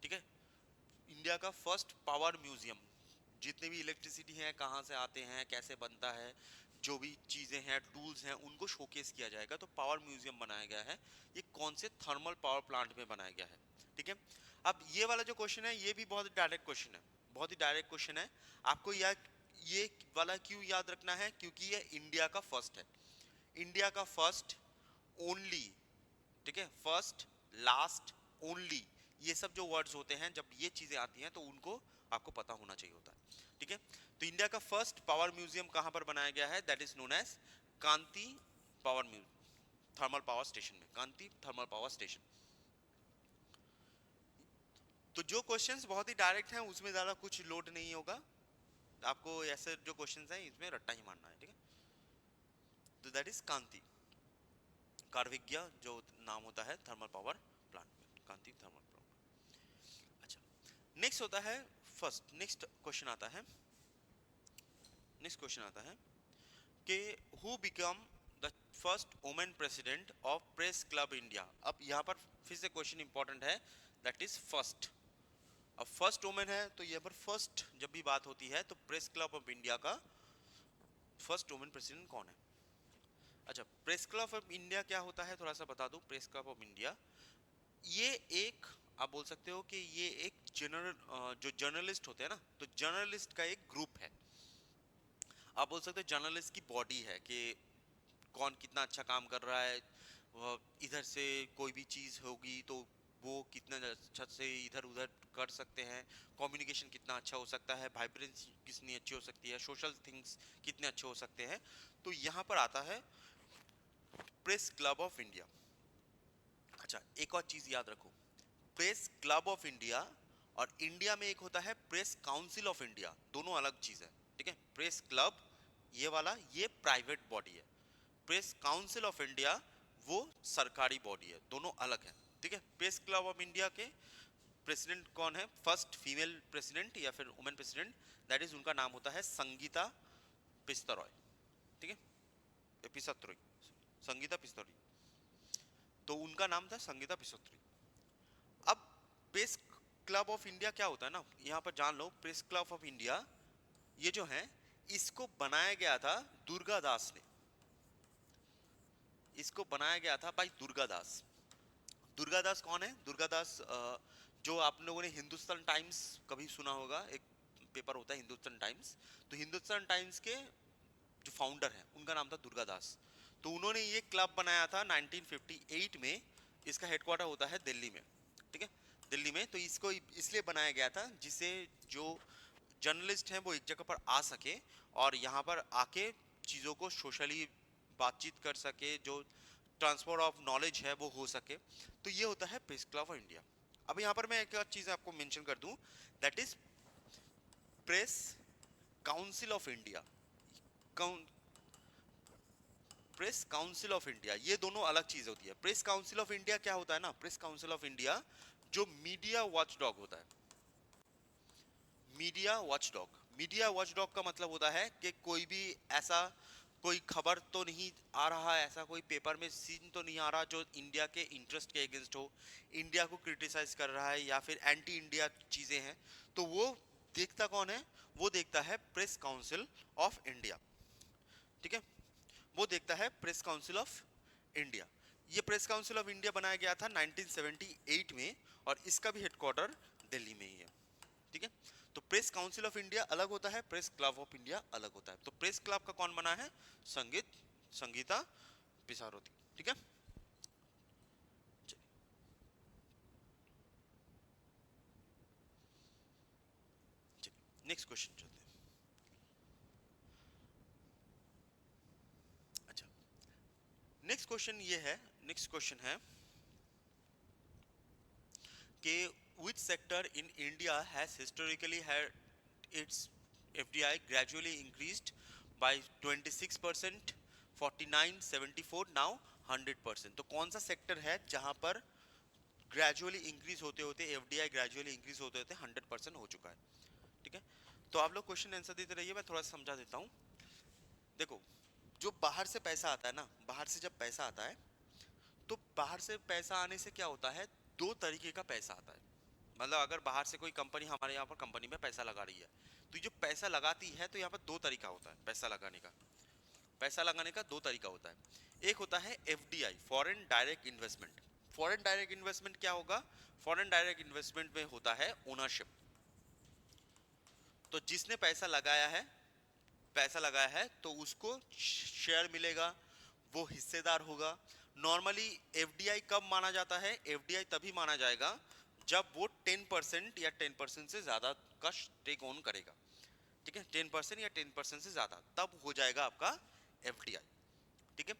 ठीक है, इंडिया का फर्स्ट पावर म्यूजियम, जितने भी इलेक्ट्रिसिटी है कहाँ से आते हैं, कैसे बनता है, जो भी चीजें हैं, टूल्स हैं, उनको शोकेस किया जाएगा। तो पावर म्यूजियम बनाया गया है। ये कौन से थर्मल पावर प्लांट में बनाया गया है। ठीक है, अब ये वाला जो क्वेश्चन है ये भी बहुत डायरेक्ट क्वेश्चन है, बहुत ही डायरेक्ट क्वेश्चन है। आपको ये वाला क्यों याद रखना है, क्योंकि ये इंडिया का फर्स्ट है, इंडिया का फर्स्ट, ओनली। ठीक है, फर्स्ट, लास्ट, ओनली, ये सब जो वर्ड्स होते हैं जब ये चीजें आती हैं तो उनको आपको पता होना चाहिए होता है। ठीक है, तो इंडिया का फर्स्ट पावर म्यूजियम कहां पर बनाया गया है, that is known as Kanti power museum, thermal power station में, कांति थर्मल पावर स्टेशन। तो जो क्वेश्चंस बहुत ही डायरेक्ट हैं उसमें ज्यादा कुछ लोड नहीं होगा आपको, ऐसे जो क्वेश्चंस हैं इसमें रट्टा ही मारना है। ठीक है, तो दैट इज कांति, कार्विज्ञा जो नाम होता है थर्मल पावर प्लांट में, कांति थर्मल पावर। अच्छा, नेक्स्ट होता है फर्स्ट, नेक्स्ट क्वेश्चन आता है कि who become the first women president of press club India. अब यहाँ पर फिर से क्वेश्चन इंपॉर्टेंट है, दैट इज फर्स्ट। अब फर्स्ट वुमेन है तो यहाँ पर फर्स्ट जब भी बात होती है तो प्रेस क्लब ऑफ इंडिया का फर्स्ट वुमेन प्रेसिडेंट कौन है। अच्छा, प्रेस क्लब ऑफ इंडिया क्या होता है थोड़ा सा बता दूं। प्रेस क्लब ऑफ इंडिया ये एक आप बोल सकते हो कि ये एक जो जर्नलिस्ट होते हैं ना, तो जर्नलिस्ट का एक ग्रुप है। आप बोल सकते हो जर्नलिस्ट की बॉडी है कि कौन कितना अच्छा काम कर रहा है, इधर से कोई भी चीज होगी तो वो कितना अच्छा से इधर उधर कर सकते हैं, कम्युनिकेशन कितना अच्छा हो सकता है, वाइब्रेंस कितनी अच्छी हो सकती है, सोशल थिंग्स कितने अच्छे हो सकते हैं। तो यहाँ पर आता है प्रेस क्लब ऑफ इंडिया। अच्छा, एक और चीज याद रखो, प्रेस क्लब ऑफ इंडिया और इंडिया में एक होता है प्रेस काउंसिल ऑफ इंडिया, दोनों अलग चीज है। ठीक है, प्रेस क्लब ये वाला ये प्राइवेट बॉडी है, प्रेस काउंसिल ऑफ इंडिया वो सरकारी बॉडी है, दोनों अलग है। ठीक है, प्रेस क्लब ऑफ इंडिया के प्रेसिडेंट कौन है, फर्स्ट फीमेल प्रेसिडेंट या फिर वुमेन प्रेसिडेंट, दैट इज उनका नाम होता है संगीता पिस्तरॉय। ठीक है, पिसत्रोई, संगीता पिस्तौरी, तो उनका नाम था संगीता पिसोत्री। अब प्रेस क्लब ऑफ इंडिया क्या होता है ना, यहाँ पर जान लो, प्रेस क्लब ऑफ इंडिया ये जो है इसको बनाया गया था दुर्गादास ने, इसको बनाया गया था भाई दुर्गादास। दुर्गादास कौन है, दुर्गादास जो आप लोगों ने हिंदुस्तान टाइम्स कभी सुना होगा, एक पेपर होता है हिंदुस्तान टाइम्स, तो हिंदुस्तान टाइम्स के जो फाउंडर है उनका नाम था दुर्गादास। तो उन्होंने ये क्लब बनाया था 1958 में, इसका हेडक्वार्टर होता है दिल्ली में। ठीक है, दिल्ली में, तो इसको इसलिए बनाया गया था जिससे जो जर्नलिस्ट हैं वो एक जगह पर आ सके और यहाँ पर आके चीज़ों को सोशली बातचीत कर सके, जो ट्रांसफर ऑफ नॉलेज है वो हो सके। तो ये होता है प्रेस क्लब ऑफ इंडिया। अब यहाँ पर मैं एक और चीज़ आपको मेंशन कर दूं, that is press council of India. Press council of India, ये दोनों अलग चीज होती है। प्रेस काउंसिल ऑफ इंडिया क्या होता है ना, प्रेस काउंसिल ऑफ इंडिया जो मीडिया वॉचडॉग होता है, मीडिया वॉचडॉग। मीडिया वॉचडॉग का मतलब होता है कि कोई भी ऐसा कोई खबर तो नहीं आ रहा है, ऐसा कोई पेपर में सीन तो नहीं आ रहा जो इंडिया के इंटरेस्ट के अगेंस्ट हो, इंडिया को क्रिटिसाइज कर रहा है या फिर एंटी इंडिया चीजें हैं, तो वो देखता कौन है, वो देखता है प्रेस काउंसिल ऑफ इंडिया। ठीक है, वो देखता है प्रेस काउंसिल ऑफ इंडिया। ये प्रेस काउंसिल ऑफ इंडिया बनाया गया था 1978 में और इसका भी हेडक्वार्टर दिल्ली में ही है। ठीक है, तो प्रेस काउंसिल ऑफ इंडिया अलग होता है, प्रेस क्लब ऑफ इंडिया अलग होता है। तो प्रेस क्लब का कौन बना है, संगीता पिसारोती। ठीक है, नेक्स्ट क्वेश्चन चलते हैं। अच्छा, नेक्स्ट क्वेश्चन ये है, नेक्स्ट क्वेश्चन है कि which sector in India has historically had its FDI gradually increased by 26%, 49, 74, now 100%। तो कौन सा सेक्टर है जहां पर ग्रेजुअली इंक्रीज होते होते एफडीआई ग्रेजुअली इंक्रीज होते होते 100% हो चुका है। ठीक है, तो आप लोग क्वेश्चन आंसर देते रहिए, मैं थोड़ा सा समझा देता हूँ। देखो, जो बाहर से पैसा आता है ना, बाहर से जब पैसा आता है तो बाहर से पैसा आने से क्या होता है, दो तरीके का पैसा आता है। मतलब अगर बाहर से कोई कंपनी हमारे यहाँ पर कंपनी में पैसा लगा रही है, तो ये जो पैसा लगाती है, तो यहाँ पर दो तरीका होता है पैसा लगाने का। पैसा लगाने का दो तरीका होता है। एक होता है FDI, foreign direct investment. Foreign direct investment क्या होगा, फॉरेन डायरेक्ट इन्वेस्टमेंट में होता है ओनरशिप। तो जिसने पैसा लगाया है तो उसको शेयर मिलेगा, वो हिस्सेदार होगा। नॉर्मली एफडीआई कब माना जाता है, एफडीआई तभी माना जाएगा जब वो 10% या 10% से ज्यादा का टेक ओन करेगा। ठीक है, 10% या 10% से ज्यादा, तब हो जाएगा आपका एफडीआई। ठीक है,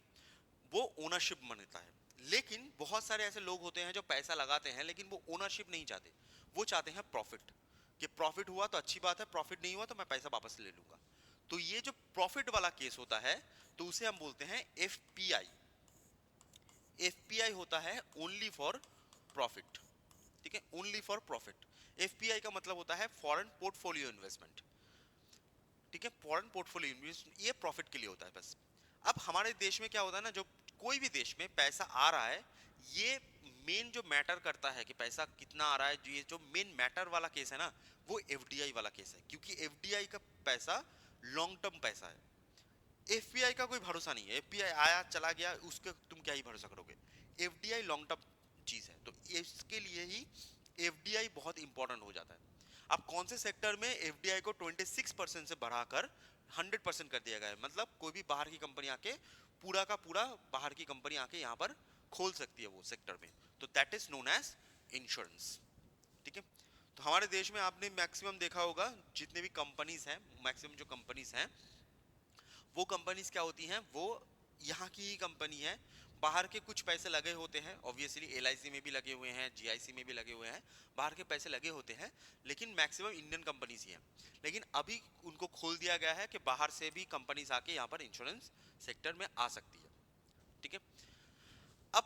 वो ओनरशिप मानता है। लेकिन बहुत सारे ऐसे लोग होते हैं जो पैसा लगाते हैं लेकिन वो ओनरशिप नहीं चाहते, वो चाहते हैं प्रॉफिट, कि प्रॉफिट हुआ तो अच्छी बात है, प्रॉफिट नहीं हुआ तो मैं पैसा वापस ले लूंगा। तो ये जो प्रॉफिट वाला केस होता है तो उसे हम बोलते हैं एफपीआई। एफपीआई होता है ओनली फॉर प्रॉफिट। ठीक है, ओनली फॉर प्रॉफिट। एफपीआई का मतलब होता है फॉरेन पोर्टफोलियो इन्वेस्टमेंट। ठीक है, फॉरेन पोर्टफोलियो इन्वेस्टमेंट ये प्रॉफिट के लिए होता है बस। अब हमारे देश में क्या होता है ना, जो कोई भी देश में पैसा आ रहा है, ये मेन जो मैटर करता है कि पैसा कितना आ रहा है, जो ये जो मेन मैटर वाला केस है ना, वो एफडीआई वाला केस है। क्योंकि एफडीआई का पैसा लॉन्ग टर्म पैसा है, एफपीआई का कोई भरोसा नहीं है। एफपीआई आया चला गया, उसके तुम क्या ही भरोसा करोगे। एफडीआई लॉन्ग टर्म चीज है, तो इसके लिए ही एफडीआई बहुत इंपॉर्टेंट हो जाता है। अब कौन से सेक्टर में एफडीआई को 26% से बढ़ाकर 100% कर दिया गया है, मतलब कोई भी बाहर की कंपनी आके पूरा का पूरा बाहर की कंपनी आके यहाँ पर खोल सकती है वो सेक्टर में, तो that is known as insurance. ठीक है, तो हमारे देश में आपने मैक्सिमम देखा होगा जितने भी कंपनीज हैं, मैक्सिमम जो कंपनीज हैं वो कंपनीज क्या होती हैं, वो यहाँ की ही कंपनी है। बाहर के कुछ पैसे लगे होते हैं, ऑब्वियसली एलआईसी में भी लगे हुए हैं, जीआईसी में भी लगे हुए हैं, बाहर के पैसे लगे होते हैं, लेकिन मैक्सिमम इंडियन कंपनीज ही हैं। लेकिन अभी उनको खोल दिया गया है कि बाहर से भी कंपनीज आके यहाँ पर इंश्योरेंस सेक्टर में आ सकती है। ठीक है, अब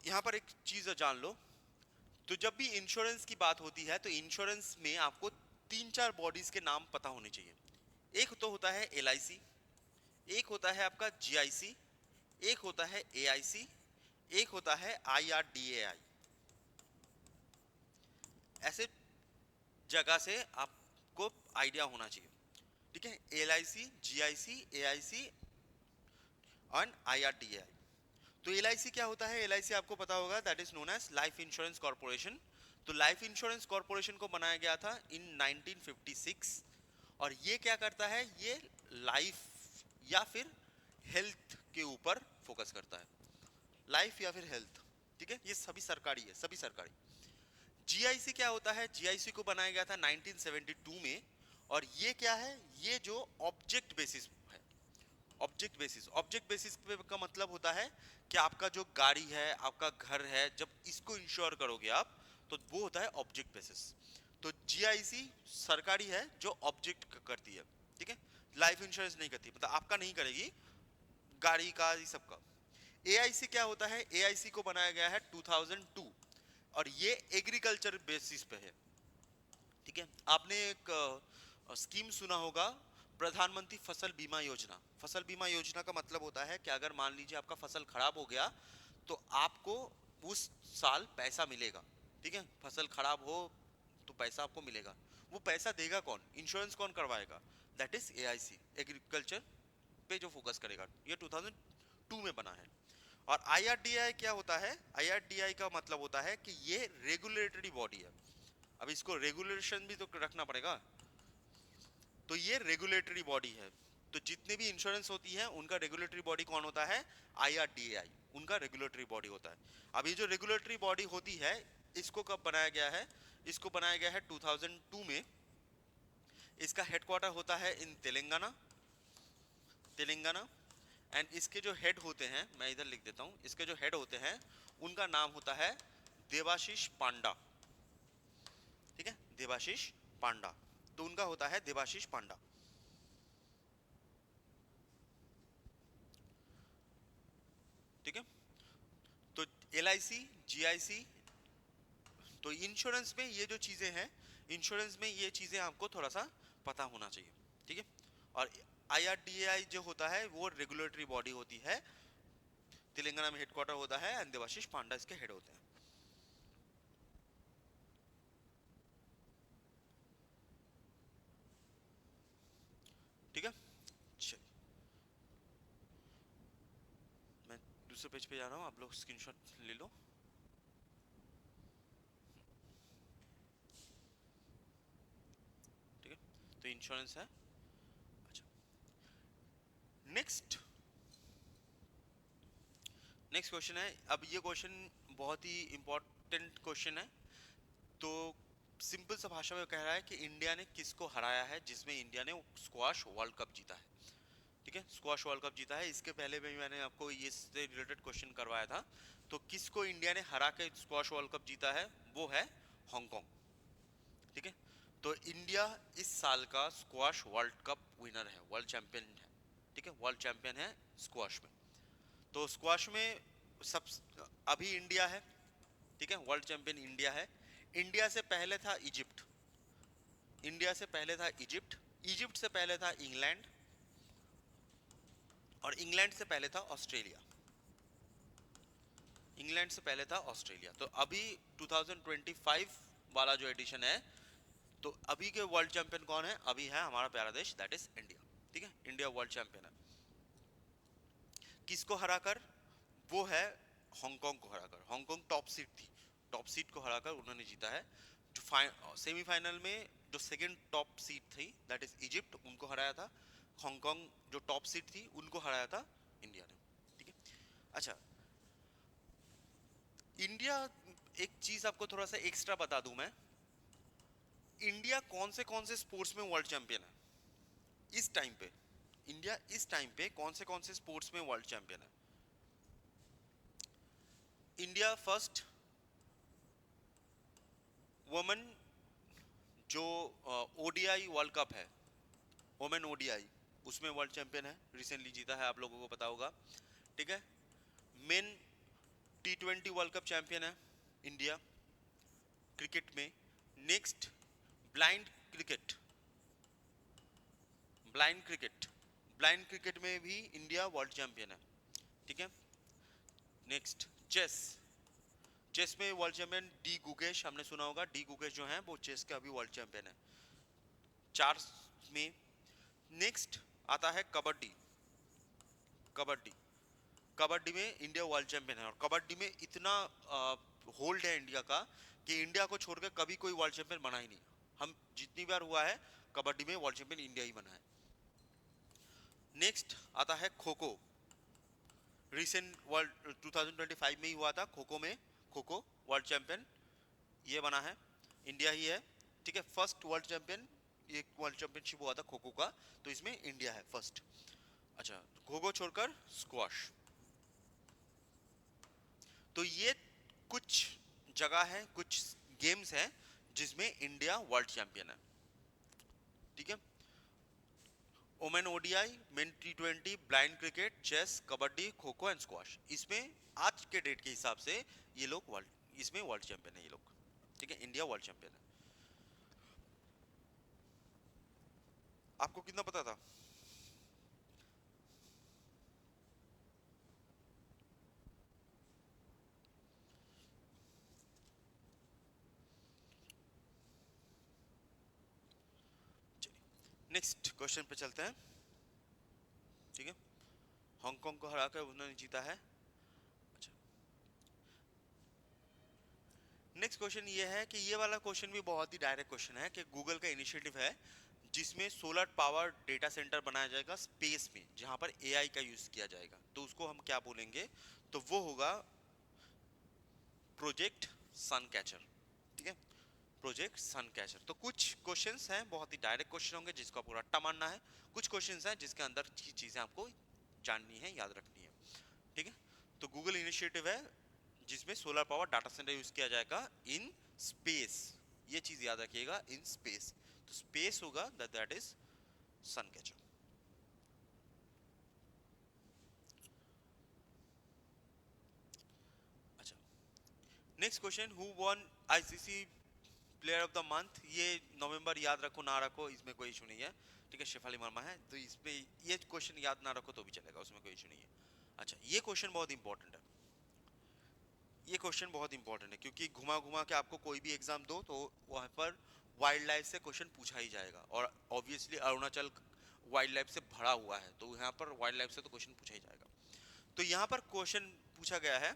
यहाँ पर एक चीज जान लो, तो जब भी इंश्योरेंस की बात होती है तो इंश्योरेंस में आपको तीन चार बॉडीज के नाम पता होने चाहिए। एक तो होता है एलआईसी, एक होता है आपका जीआईसी, एक होता है एआईसी, एक होता है आईआरडीएआई। ऐसे जगह से आपको आइडिया होना चाहिए। ठीक है, एलआईसी, जीआईसी, एआईसी और आईआरडीएआई। तो एलआईसी क्या होता है, एलआईसी आपको पता होगा, that is known as life insurance corporation. तो लाइफ इंश्योरेंस कॉर्पोरेशन को बनाया गया था इन 1956, और ये क्या करता है, ये लाइफ या फिर हेल्थ के ऊपर फोकस करता है, लाइफ या फिर हेल्थ। ठीक है, ये सभी सरकारी है, सभी सरकारी। जीआईसी क्या होता है, जीआईसी को बनाया गया था 1972 में, और ये क्या है, ये जो ऑब्जेक्ट बेसिस है, ऑब्जेक्ट बेसिस पे का मतलब होता है कि आपका जो गाड़ी है, आपका घर है, जब इसको इंश्योर करोगे आप, तो वो होता है ऑब्जेक्ट बेसिस। तो जीआईसी सरकारी है जो ऑब्जेक्ट करती है। ठीक है, लाइफ इंश्योरेंस नहीं करती, मतलब आपका नहीं करेगी, गाड़ी का, ये सब का। एआईसी क्या होता है, एआईसी को बनाया गया है 2002, और ये एग्रीकल्चर बेसिस पे है। ठीक है, आपने एक स्कीम सुना होगा, प्रधानमंत्री फसल बीमा योजना। फसल बीमा योजना का मतलब होता है कि अगर मान लीजिए आपका फसल खराब हो गया तो आपको उस साल पैसा मिलेगा। ठीक है, फसल खराब हो तो पैसा आपको मिलेगा। वो पैसा देगा कौन, इंश्योरेंस कौन करवाएगा, दैट इज एआईसी, एग्रीकल्चर पे जो फोकस करेगा। ये 2002 में बना है। और आईआरडीआई क्या होता है, आईआरडीआई का मतलब होता है कि ये रेगुलेटरी बॉडी है। अब इसको रेगुलेशन भी तो रखना पड़ेगा, तो ये रेगुलेटरी बॉडी है। तो जितने भी इंश्योरेंस होती है उनका रेगुलेटरी बॉडी कौन होता है, आईआरडीएआई, उनका रेगुलेटरी बॉडी होता है। अब ये जो रेगुलेटरी बॉडी होती है, इसको कब बनाया गया है, इसको बनाया गया है 2002 में। इसका हेडक्वार्टर होता है इन तेलंगाना, तेलंगाना। एंड इसके जो हेड होते हैं, मैं इधर लिख देता हूं, इसके जो हेड होते हैं उनका नाम होता है देवाशीष पांडा। ठीक है, देवाशीष पांडा, तो उनका होता है देवाशीष पांडा। ठीक है, तो एलआईसी, जीआईसी, तो इंश्योरेंस में ये जो चीजें हैं, इंश्योरेंस में ये चीजें आपको थोड़ा सा पता होना चाहिए। ठीक है, और आईआरडीएआई जो होता है वो रेगुलेटरी बॉडी होती है, तेलंगाना में हेडक्वार्टर होता है, एंड देवाशीष पांडा इसके हेड होते हैं। ठीक है, चलिए मैं दूसरे पेज पे जा रहा हूँ, आप लोग स्क्रीनशॉट ले लो। ठीक है, तो इंश्योरेंस है। अच्छा, नेक्स्ट नेक्स्ट क्वेश्चन है। अब ये क्वेश्चन बहुत ही इंपॉर्टेंट क्वेश्चन है। तो सिंपल सा भाषा में कह रहा है कि इंडिया ने किसको हराया है जिसमें इंडिया ने स्क्वाश वर्ल्ड कप जीता है। ठीक है, स्क्वाश वर्ल्ड कप जीता है। इसके पहले भी मैंने आपको इससे रिलेटेड क्वेश्चन करवाया था। तो किसको इंडिया ने हरा के स्क्वाश वर्ल्ड कप जीता है, वो है हांगकांग। ठीक है, तो इंडिया इस साल का स्क्वाश वर्ल्ड कप विनर है, वर्ल्ड चैंपियन है। ठीक है, वर्ल्ड चैंपियन है स्क्वाश में। तो स्क्वाश में सब अभी इंडिया है। ठीक है, वर्ल्ड चैंपियन इंडिया है। इंडिया से पहले था इजिप्ट, इंडिया से पहले था इजिप्ट, इजिप्ट से पहले था इंग्लैंड, और इंग्लैंड से पहले था ऑस्ट्रेलिया, इंग्लैंड से पहले था ऑस्ट्रेलिया। तो अभी 2025 वाला जो एडिशन है, तो अभी के वर्ल्ड चैंपियन कौन है, अभी है हमारा प्यारा देश, दैट इज इंडिया। ठीक है, इंडिया वर्ल्ड चैंपियन है। किसको हराकर, वो है हांगकांग को हराकर। हांगकांग टॉप सीट थी, टॉप सीट को हराकर उन्होंने जीता है। जो सेमीफाइनल में जो सेकंड टॉप सीड थी दैट इज इजिप्ट, उनको हराया था। हांगकांग जो टॉप सीड थी उनको हराया था इंडिया ने। ठीक है। अच्छा, इंडिया, एक चीज आपको थोड़ा सा एक्स्ट्रा बता दूं मैं, इंडिया कौन से स्पोर्ट्स में वर्ल्ड चैंपियन है इस टाइम पे। इंडिया इस टाइम पे कौन से स्पोर्ट्स में वर्ल्ड चैंपियन है? इंडिया फर्स्ट वुमेन जो ओडीआई वर्ल्ड कप है, वुमेन ओडीआई, उसमें वर्ल्ड चैंपियन है, रिसेंटली जीता है, आप लोगों को पता होगा। ठीक है। Main T20 world cup champion है इंडिया क्रिकेट में। Next, blind cricket, blind cricket, blind cricket में भी इंडिया वर्ल्ड चैंपियन है। ठीक है। नेक्स्ट, चेस, चेस में वर्ल्ड चैंपियन डी गुकेश, हमने सुना होगा, डी गुकेश जो है वो चेस के अभी वर्ल्ड चैंपियन है, चार में। नेक्स्ट आता है कबड्डी, कबड्डी, कबड्डी में इंडिया वर्ल्ड चैंपियन है, और कबड्डी में इतना होल्ड है इंडिया का कि इंडिया को छोड़कर कभी कोई वर्ल्ड चैंपियन बना ही नहीं। हम जितनी बार हुआ है कबड्डी में वर्ल्ड चैंपियन इंडिया ही बना है। नेक्स्ट आता है खो खो, रिसेंट वर्ल्ड 2025 में ही हुआ था खो खो में, खो खो वर्ल्ड चैंपियन ये बना है, इंडिया ही है। ठीक है। फर्स्ट वर्ल्ड चैंपियन, ये वर्ल्ड चैंपियनशिप हुआ था खो खो का, तो इसमें इंडिया है फर्स्ट। अच्छा, खो खो छोड़कर स्क्वाश। तो ये कुछ जगह है, कुछ गेम्स हैं जिसमें इंडिया वर्ल्ड चैंपियन है। ठीक है। Women ODI, men T20, blind cricket, chess, kabaddi, kho kho and squash, इसमें आज के डेट के हिसाब से ये लोग वर्ल्ड, इसमें वर्ल्ड चैंपियन है ये लोग। ठीक है। इंडिया वर्ल्ड चैंपियन है। आपको कितना पता था? चलिए नेक्स्ट क्वेश्चन पे चलते हैं। ठीक है। हांगकांग को हराकर उन्होंने जीता है। अच्छा, नेक्स्ट क्वेश्चन ये है कि ये वाला क्वेश्चन भी बहुत ही डायरेक्ट क्वेश्चन है कि गूगल का इनिशिएटिव है जिसमें सोलर पावर डेटा सेंटर बनाया जाएगा स्पेस में, जहां पर एआई का यूज किया जाएगा, तो उसको हम क्या बोलेंगे? तो वो होगा प्रोजेक्ट सन कैचर। ठीक है। प्रोजेक्ट सन कैचर। तो कुछ क्वेश्चंस हैं बहुत ही डायरेक्ट क्वेश्चन होंगे जिसको आपको रट्टा मारना है, कुछ क्वेश्चंस हैं जिसके अंदर की चीजें आपको जाननी है, याद रखनी है। ठीक है। तो गूगल इनिशिएटिव है जिसमें solar power data centre use किया जाएगा इन स्पेस, ये चीज याद रखिएगा, इन स्पेस। तो स्पेस होगा दैट इज सन कैचर। अच्छा, next question, who one ICC player of the month? ये नवंबर याद रखो ना रखो इसमें कोई इशू नहीं है। ठीक है। शेफाली वर्मा है, तो इसमें ये क्वेश्चन याद ना रखो तो भी चलेगा, उसमें कोई इशू नहीं है। अच्छा, ये क्वेश्चन बहुत इंपॉर्टेंट है, ये क्वेश्चन बहुत इंपॉर्टेंट है क्योंकि घुमा घुमा के आपको कोई भी एग्जाम दो तो वहां पर वाइल्ड लाइफ से क्वेश्चन पूछा ही जाएगा, और ऑब्वियसली अरुणाचल वाइल्ड लाइफ से भरा हुआ है, तो यहाँ पर वाइल्ड लाइफ से तो क्वेश्चन पूछा ही जाएगा। तो यहाँ पर क्वेश्चन पूछा गया है,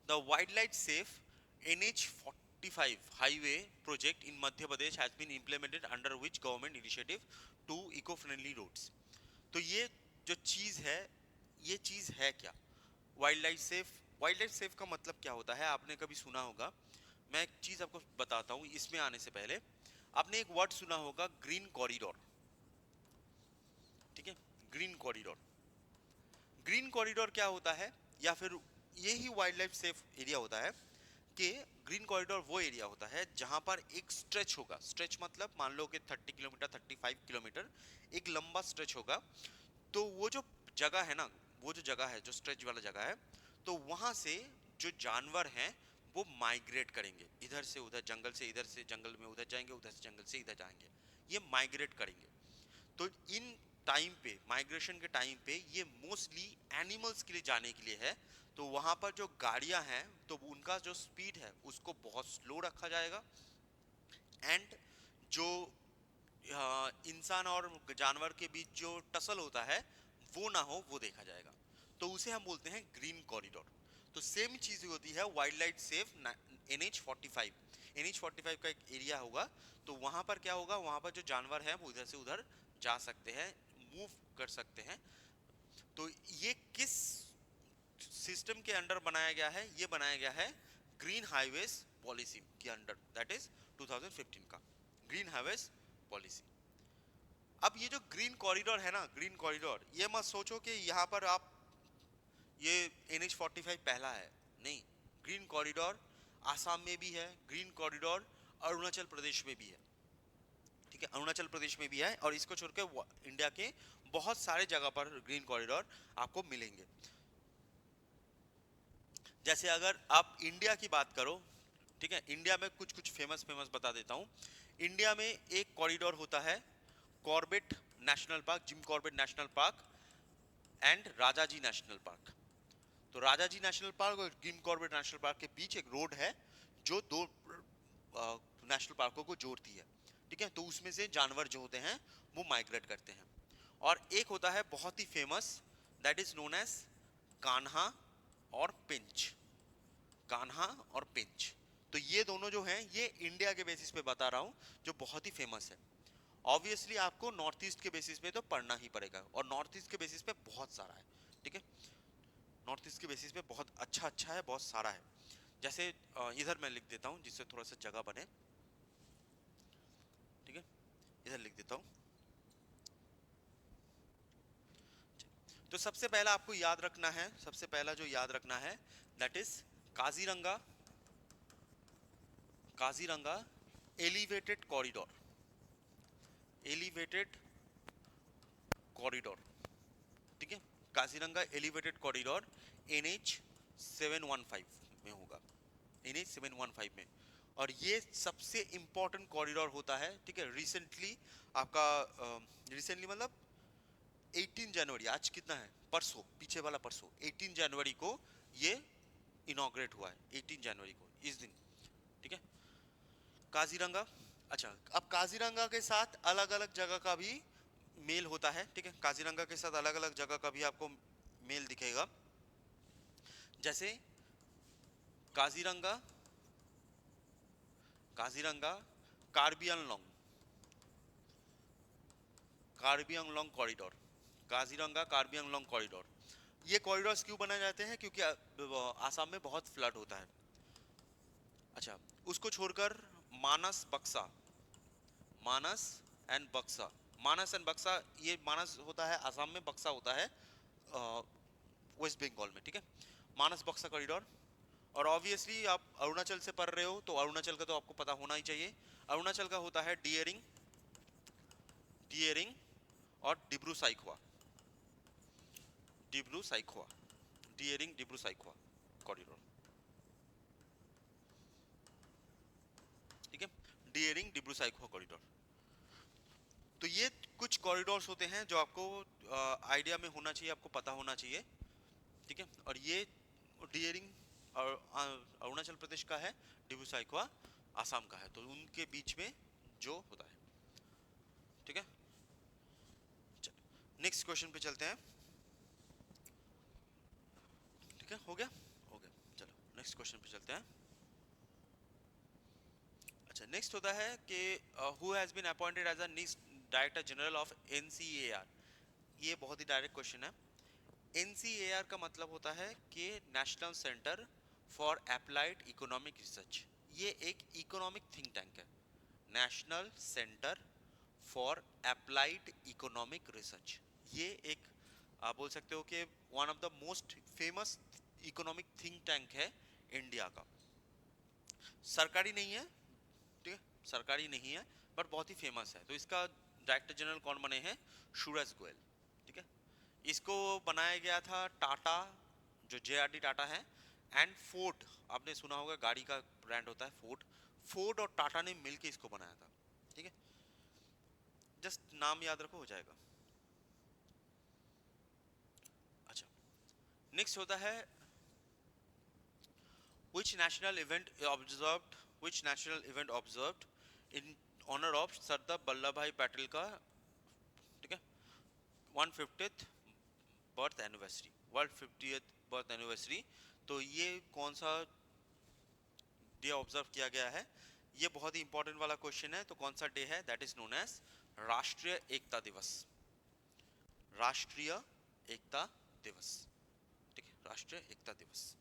the wild life safe NH45 highway project in Madhya Pradesh has been implemented under which government initiative to eco-friendly roads? तो ये जो चीज है, ये चीज है क्या? Wild life safe, wild life safe का मतलब क्या होता है आपने कभी सुना होगा, मैं एक चीज आपको बताता हूँ इसमें आने से पहले। आपने एक वर्ड सुना होगा ग्रीन कॉरिडोर। ठीक है। ग्रीन कॉरिडोर, ग्रीन कॉरिडोर क्या होता है, या फिर यही वाइल्ड लाइफ सेफ एरिया होता है कि ग्रीन कॉरिडोर वो एरिया होता है जहां पर एक स्ट्रेच होगा, स्ट्रेच मतलब मान लो कि 30 किलोमीटर 35 किलोमीटर एक लंबा स्ट्रेच होगा। तो वो जो जगह है ना, वो जो जगह है जो स्ट्रेच वाला जगह है, तो वहां से जो जानवर हैं वो माइग्रेट करेंगे, इधर से उधर, जंगल से इधर से जंगल में उधर जाएंगे, उधर से जंगल से इधर जाएंगे, ये माइग्रेट करेंगे। तो इन टाइम पे, माइग्रेशन के टाइम पे, ये मोस्टली एनिमल्स के लिए जाने के लिए है। तो वहां पर जो गाड़ियां हैं तो उनका जो स्पीड है उसको बहुत स्लो रखा जाएगा, एंड जो इंसान और जानवर के बीच जो टसल होता है वो ना हो, वो देखा जाएगा। तो उसे हम बोलते हैं ग्रीन कॉरिडोर। तो सेम चीज होती है wild life safe NH45। NH45 का एक एरिया होगा, तो वहां पर क्या होगा, वहां पर जो जानवर है वो इधर से उधर जा सकते हैं, मूव कर सकते हैं। तो ये किस सिस्टम के अंडर बनाया गया है, ये बनाया गया है ग्रीन हाईवेज पॉलिसी के अंडर, दैट इज 2015 का ग्रीन हाईवेज पॉलिसी। अब ये जो ग्रीन कॉरिडोर है ना, ग्रीन कॉरिडोर, ये मत सोचो कि यहाँ पर आप ये NH45 पहला है, नहीं। ग्रीन कॉरिडोर आसाम में भी है, ग्रीन कॉरिडोर अरुणाचल प्रदेश में भी है, ठीक है, अरुणाचल प्रदेश में भी है, और इसको छोड़ के इंडिया के बहुत सारे जगह पर ग्रीन कॉरिडोर आपको मिलेंगे। जैसे अगर आप इंडिया की बात करो, ठीक है, इंडिया में कुछ कुछ फेमस फेमस बता देता हूँ। इंडिया में एक कॉरिडोर होता है Corbett national park, Jim Corbett national park and Rajaji national park. तो राजाजी नेशनल पार्क और जिम कॉर्बेट नेशनल पार्क के बीच एक रोड है जो दो नेशनल पार्कों को जोड़ती है, ठीक है। तो उसमें से जानवर जो होते हैं वो माइग्रेट करते हैं। और एक होता है बहुत ही famous, that is known as Kanha और पिंच, कान्हा और पिंच। तो ये दोनों जो हैं, ये इंडिया के बेसिस पे बता रहा हूँ, जो बहुत ही फेमस है। ऑब्वियसली आपको नॉर्थ ईस्ट के बेसिस पे तो पढ़ना ही पड़ेगा, और नॉर्थ ईस्ट के बेसिस पे बहुत सारा है, ठीक है। नॉर्थ ईस्ट के बेसिस पे बहुत अच्छा अच्छा है, बहुत सारा है। जैसे इधर मैं लिख देता हूँ जिससे थोड़ा सा जगह बने, ठीक है, इधर लिख देता हूँ। तो सबसे पहला आपको याद रखना है, सबसे पहला जो याद रखना है that is Kaziranga, Kaziranga elevated corridor, elevated corridor, ठीक है। काजीरंगा एलिवेटेड कॉरिडोर NH715 में होगा, NH715 में। और ये सबसे इंपॉर्टेंट कॉरिडोर होता है, ठीक है। रिसेंटली आपका रिसेंटली मतलब 18 जनवरी, आज कितना है, परसों, पीछे वाला परसों 18 जनवरी को ये इनॉग्रेट हुआ है, 18 जनवरी को इस दिन, ठीक है। काजीरंगा, अच्छा, अब काजीरंगा के साथ अलग अलग जगह का भी मेल होता है, ठीक है। काजीरंगा के साथ अलग अलग जगह का भी आपको मेल दिखेगा। जैसे काजीरंगा, काजीरंगा कार्बी आंगलोंग, कार्बी आंगलोंग कॉरिडोर, काजीरंगा कार्बी आंगलोंग कॉरिडोर। ये कॉरिडोर्स क्यों बनाए जाते हैं, क्योंकि आसाम में बहुत फ्लड होता है। अच्छा, उसको छोड़कर मानस बक्सा, मानस एंड बक्सा, मानस एंड बक्सा, ये मानस होता है आसाम में, बक्सा होता है वेस्ट बंगाल में, ठीक है। मानस बक्सा कॉरिडोर। और ऑब्वियसली आप अरुणाचल से पढ़ रहे हो तो अरुणाचल का तो आपको पता होना ही चाहिए। अरुणाचल का होता है डियरिंग, डियरिंग और डिब्रू साइखवा, डिब्रू साइखवा, डियरिंग डिब्रू साइखवा कॉरिडोर, ठीक है, डियरिंग डिब्रू साइखवा कॉरिडोर। तो ये कुछ कॉरिडोर्स होते हैं जो आपको आइडिया में होना चाहिए, आपको पता होना चाहिए, ठीक है। और ये डियरिंग और अरुणाचल प्रदेश का है, डिब्रू साइखवा आसाम का है, तो उनके बीच में जो होता है, ठीक है। नेक्स्ट क्वेश्चन पे चलते हैं, ठीक है, हो गया, हो गया, चलो नेक्स्ट क्वेश्चन पे चलते हैं। अच्छा, नेक्स्ट होता है कि who has been appointed as a next director general of NCAR। ये बहुत ही डायरेक्ट क्वेश्चन है। NCAR का मतलब होता है कि national centre for applied economic research. ये एक इकोनॉमिक थिंक टैंक है, national centre for applied economic research. ये एक आप बोल सकते हो कि one of the most famous economic think tank है इंडिया का। सरकारी नहीं है, ठीक है, सरकारी नहीं है, बट बहुत ही फेमस है। तो इसका डायरेक्टर जनरल कौन बने हैं, सूरज गोयल, ठीक है। इसको बनाया गया था टाटा, जो JRD टाटा है, एंड फोर्ड, आपने सुना होगा गाड़ी का ब्रांड होता है फोर्ड, फोर्ड और टाटा ने मिलकर इसको बनाया था, ठीक है। जस्ट नाम याद रखो, हो जाएगा। अच्छा, नेक्स्ट होता है which national event observed, which national event observed in honor of Sardar Vallabh भाई पटेल का, ठीक है, 150th birth anniversary, world 50th birth anniversary तो ये कौन सा डे ऑब्जर्व किया गया है? ये बहुत ही इंपॉर्टेंट वाला क्वेश्चन है। तो कौन सा डे है? दैट इज नोन एज राष्ट्रीय एकता दिवस। राष्ट्रीय एकता दिवस, ठीक है, राष्ट्रीय एकता दिवस।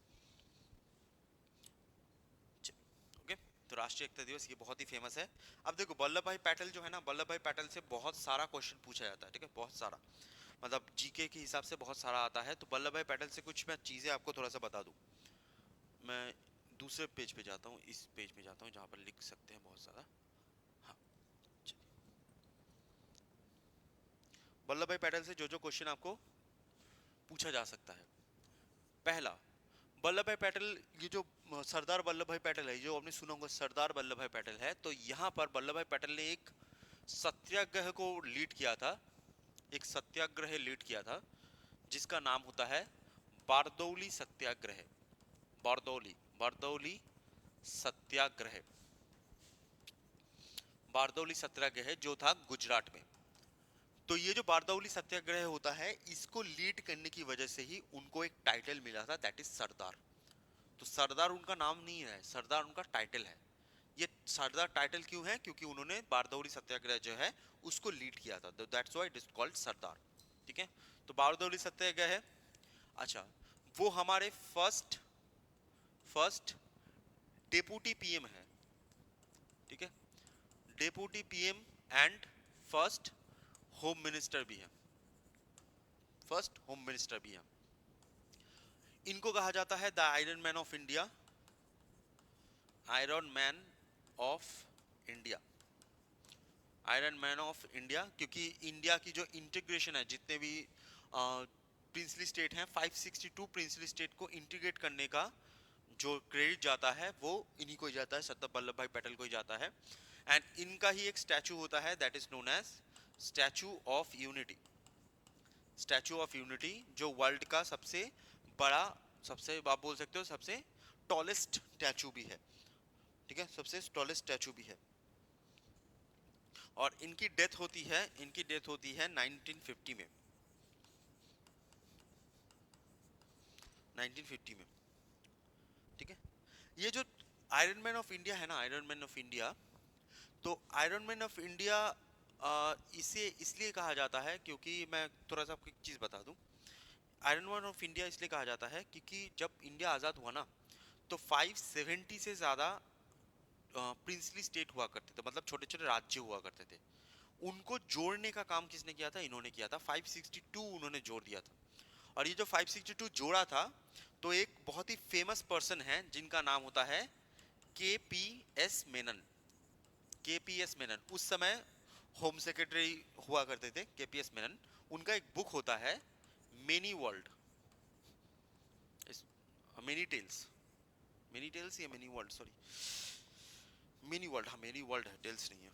ओके, तो राष्ट्रीय एकता दिवस ये बहुत ही फेमस है। अब देखो वल्लभ भाई पटेल जो है ना, वल्लभ भाई पटेल से बहुत सारा क्वेश्चन पूछा जाता है, ठीक है, बहुत सारा, मतलब जीके के हिसाब से बहुत सारा आता है। तो वल्लभ भाई पटेल से कुछ मैं चीजें आपको थोड़ा सा बता दूं। मैं दूसरे पेज पे जाता हूँ, इस पेज पे जाता हूँ जहाँ पर लिख सकते हैं बहुत सारा। हाँ, वल्लभ भाई पटेल से जो जो क्वेश्चन आपको पूछा जा सकता है। पहला, वल्लभ भाई पटेल, ये जो सरदार वल्लभ भाई पटेल है, जो आपने सुना होगा सरदार वल्लभ भाई पटेल है, तो यहाँ पर वल्लभ भाई पटेल ने एक सत्याग्रह को लीड किया था, एक सत्याग्रह लीड किया था जिसका नाम होता है बारदौली सत्याग्रह। बारदौली, बारदौली सत्याग्रह, बारदौली सत्याग्रह जो था गुजरात में। तो ये जो बारदौली सत्याग्रह होता है, इसको लीड करने की वजह से ही उनको एक टाइटल मिला था, दैट इज सरदार। तो सरदार उनका नाम नहीं है, सरदार उनका टाइटल है। ये सरदार टाइटल क्यों है? क्योंकि उन्होंने बारदौली सत्याग्रह जो है उसको लीड किया था, that's why it is called Sardar, ठीक है। तो बारदौली सत्याग्रह है। अच्छा, वो हमारे फर्स्ट फर्स्ट डेप्यूटी पीएम है, ठीक है, deputy PM and first home minister भी है, फर्स्ट होम मिनिस्टर भी है। इनको कहा जाता है the iron man of India, iron man of India, iron man of India, क्योंकि इंडिया की जो इंटीग्रेशन है, जितने भी प्रिंसली स्टेट हैं, 562 प्रिंसली स्टेट को इंटीग्रेट करने का जो क्रेडिट जाता है वो इन्हीं को ही जाता है, सरदार वल्लभ भाई पटेल को ही जाता है। एंड इनका ही एक स्टैचू होता है, that is known as statue of unity. Statue of unity जो वर्ल्ड का सबसे बड़ा, सबसे आप बोल सकते हो सबसे टॉलेस्ट स्टैचू भी है, ठीक है, सबसे टॉलेस्ट स्टैचू भी है। और इनकी डेथ होती है, इनकी डेथ होती है 1950 में, 1950 में, ठीक है। ये जो आयरन मैन ऑफ इंडिया है ना, आयरन मैन ऑफ इंडिया, तो आयरन मैन ऑफ इंडिया इसे इसलिए कहा जाता है, क्योंकि मैं थोड़ा सा आपको एक चीज बता दूं। आयरन मैन ऑफ इंडिया इसलिए कहा जाता है क्योंकि जब इंडिया आज़ाद हुआ ना, तो 570 से ज़्यादा प्रिंसली स्टेट हुआ करते थे, मतलब छोटे छोटे राज्य हुआ करते थे। उनको जोड़ने का काम किसने किया था? इन्होंने किया था। 562 उन्होंने जोड़ दिया था। और ये जो 562 जोड़ा था, तो एक बहुत ही फेमस पर्सन है जिनका नाम होता है के पी एस मेनन। के पी एस मेनन उस समय होम सेक्रेटरी हुआ करते थे, के पी एस मेनन। उनका एक बुक होता है many world, many tales, many tales या many world, sorry, many world, हाँ मेनी वर्ल्ड है, टेल्स नहीं है,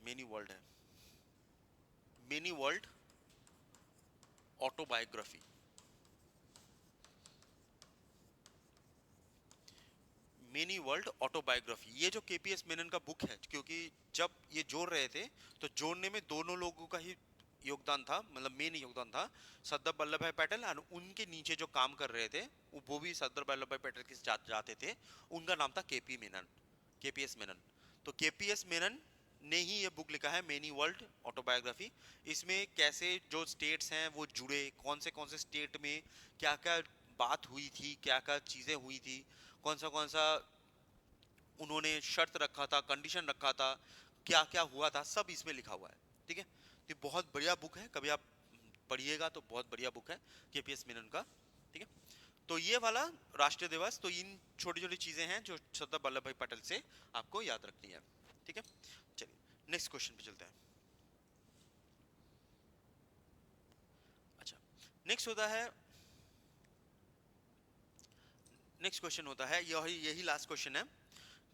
मेनी वर्ल्ड है, many world autobiography. Many world autobiography, ये जो केपीएस मेनन का बुक है, क्योंकि जब ये जोड़ रहे थे तो जोड़ने में दोनों लोगों का ही योगदान था, मतलब मेन योगदान था सरदार वल्लभ भाई पटेल, और उनके नीचे जो काम कर रहे थे वो भी सरदार वल्लभ भाई पटेल के साथ जाते थे। उनका नाम था केपी मेनन, केपीएस मेनन। तो केपीएस मेनन ने ही ये बुक लिखा है मेनी वर्ल्ड ऑटोबायोग्राफी। इसमें कैसे जो स्टेट्स हैं वो जुड़े, कौन से स्टेट में क्या क्या बात हुई थी, क्या क्या चीज़ें हुई थी, कौन सा उन्होंने शर्त रखा था, कंडीशन रखा था, क्या क्या हुआ था, सब इसमें लिखा हुआ है, ठीक है। तो बहुत बढ़िया बुक है, कभी आप पढ़िएगा तो बहुत बढ़िया बुक है केपीएस मेनन का, ठीक है। तो ये वाला राष्ट्रीय दिवस, तो इन छोटी छोटी चीजें हैं जो सरदार वल्लभ भाई पटेल से आपको याद रखनी है, ठीक है। चलिए नेक्स्ट क्वेश्चन पे चलते हैं। अच्छा, नेक्स्ट होता है, नेक्स्ट क्वेश्चन होता है, यही यही लास्ट क्वेश्चन है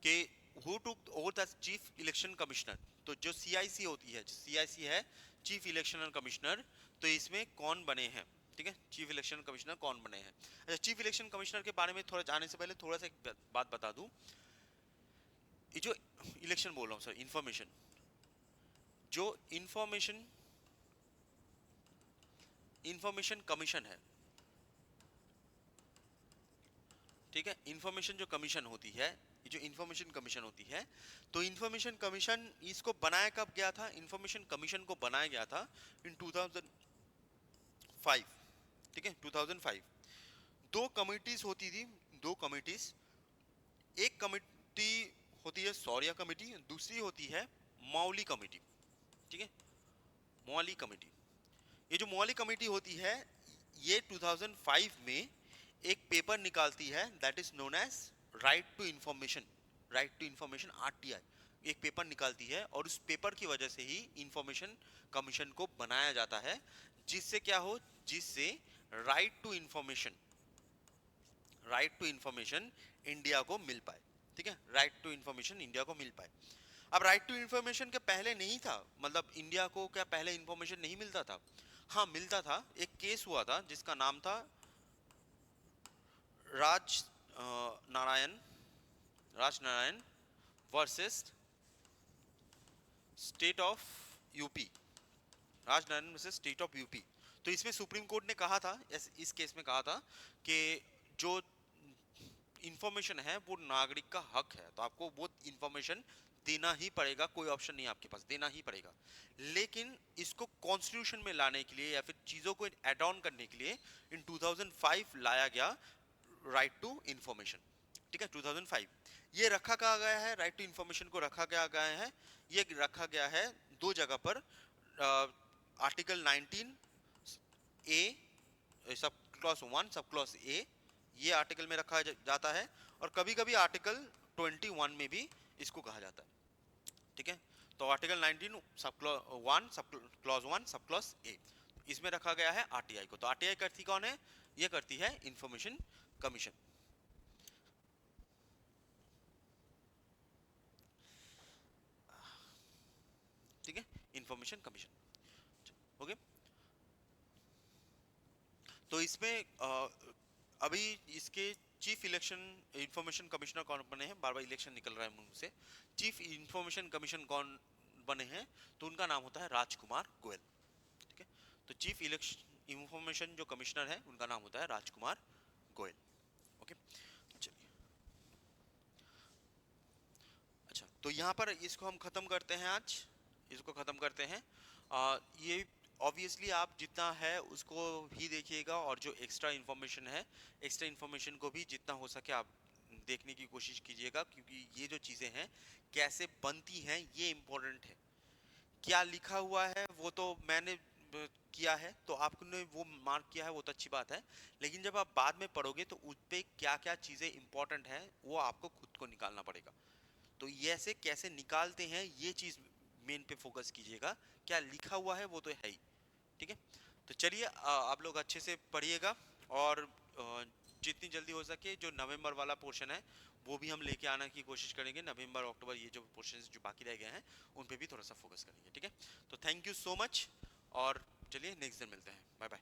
कि who took oath as chief election commissioner. तो जो सीआईसी होती है, सीआईसी है चीफ इलेक्शन कमिश्नर, तो इसमें कौन बने हैं, ठीक है, चीफ इलेक्शन कमिश्नर कौन बने हैं। अच्छा, चीफ इलेक्शन कमिश्नर के बारे में थोड़ा जाने से पहले थोड़ा सा एक बात बता दूं। ये जो इलेक्शन बोल रहा हूँ सर, इंफॉर्मेशन, जो इंफॉर्मेशन इंफॉर्मेशन कमीशन है, ठीक है। इंफॉर्मेशन जो कमीशन होती है, ये जो इंफॉर्मेशन कमीशन होती है, तो इंफॉर्मेशन कमीशन इसको बनाया कब गया था? इंफॉर्मेशन कमीशन को बनाया गया था इन 2005, ठीक है, 2005। दो कमिटीज होती थी, दो कमिटीज। एक कमिटी होती है सौर्या कमेटी, दूसरी होती है मौली कमेटी, ठीक है, मौली कमेटी। ये जो मौली कमेटी होती है, ये 2005 में एक पेपर निकालती है, that is known as right to information, right to information, RTI. एक पेपर निकालती है और उस पेपर की वजह से ही इंफॉर्मेशन कमीशन को बनाया जाता है, जिससे क्या हो, जिससे right to information, right to information India को मिल पाए, ठीक है, राइट टू इंफॉर्मेशन इंडिया को मिल पाए। अब राइट टू इंफॉर्मेशन के पहले नहीं था, मतलब इंडिया को क्या पहले इंफॉर्मेशन नहीं मिलता था? हाँ मिलता था। एक केस हुआ था जिसका नाम था Raj Narayan, Raj Narayan versus state of UP, Raj Narayan versus state of UP. तो इसमें सुप्रीम कोर्ट ने कहा था, इस केस में कहा था कि जो इंफॉर्मेशन है वो नागरिक का हक है, तो आपको वो इंफॉर्मेशन देना ही पड़ेगा, कोई ऑप्शन नहीं आपके पास, देना ही पड़ेगा। लेकिन इसको कॉन्स्टिट्यूशन में लाने के लिए या फिर चीजों को एड ऑन करने के लिए इन 2005 लाया गया राइट टू इंफॉर्मेशन, ठीक है, 2005। ये रखा कहा गया है, राइट टू इंफॉर्मेशन को रखा गया है, ये रखा गया है दो जगह पर। Article 19 A sub clause 1 sub clause A, ये आर्टिकल में रखा जाता है, और कभी कभी आर्टिकल 21 में भी इसको कहा जाता है, ठीक है। तो article 19 sub clause 1 sub clause A, इसमें रखा गया है आरटीआई को। तो आरटीआई करती कौन है? ये करती है इंफॉर्मेशन कमीशन, ठीक है, इंफॉर्मेशन कमीशन। ओके, तो इसमें अभी इसके चीफ इलेक्शन इंफॉर्मेशन कमिश्नर कौन बने हैं? बार बार इलेक्शन निकल रहा है मुंह से। चीफ इंफॉर्मेशन कमीशन कौन बने हैं? तो उनका नाम होता है राजकुमार गोयल, ठीक है। तो चीफ इलेक्शन इंफॉर्मेशन जो कमिश्नर है उनका नाम होता है राजकुमार गोयल। ओके, चलिए, अच्छा, तो यहाँ पर इसको हम खत्म करते हैं आज, इसको खत्म करते हैं। ये ऑब्वियसली आप जितना है उसको भी देखिएगा, और जो एक्स्ट्रा इन्फॉर्मेशन है, एक्स्ट्रा इन्फॉर्मेशन को भी जितना हो सके आप देखने की कोशिश कीजिएगा, क्योंकि ये जो चीज़ें हैं कैसे बनती हैं ये इम्पोर्टेंट है। क्या लिखा हुआ है वो तो मैंने किया है, तो आपने वो मार्क किया है, वो तो अच्छी बात है, लेकिन जब आप बाद में पढ़ोगे तो उस पर क्या क्या चीज़ें इंपॉर्टेंट हैं वो आपको खुद को निकालना पड़ेगा। तो ये ऐसे कैसे निकालते हैं ये चीज़ मेन पे फोकस कीजिएगा, क्या लिखा हुआ है वो तो है ही, ठीक है। तो चलिए, आप लोग अच्छे से पढ़िएगा, और जितनी जल्दी हो सके जो नवंबर वाला पोर्शन है वो भी हम लेके आने की कोशिश करेंगे। नवंबर अक्टूबर ये जो पोर्शन जो बाकी रह गए हैं उन पे भी थोड़ा सा फोकस करेंगे, ठीक है। तो थैंक यू सो मच, और चलिए नेक्स्ट दिन मिलते हैं, बाय बाय।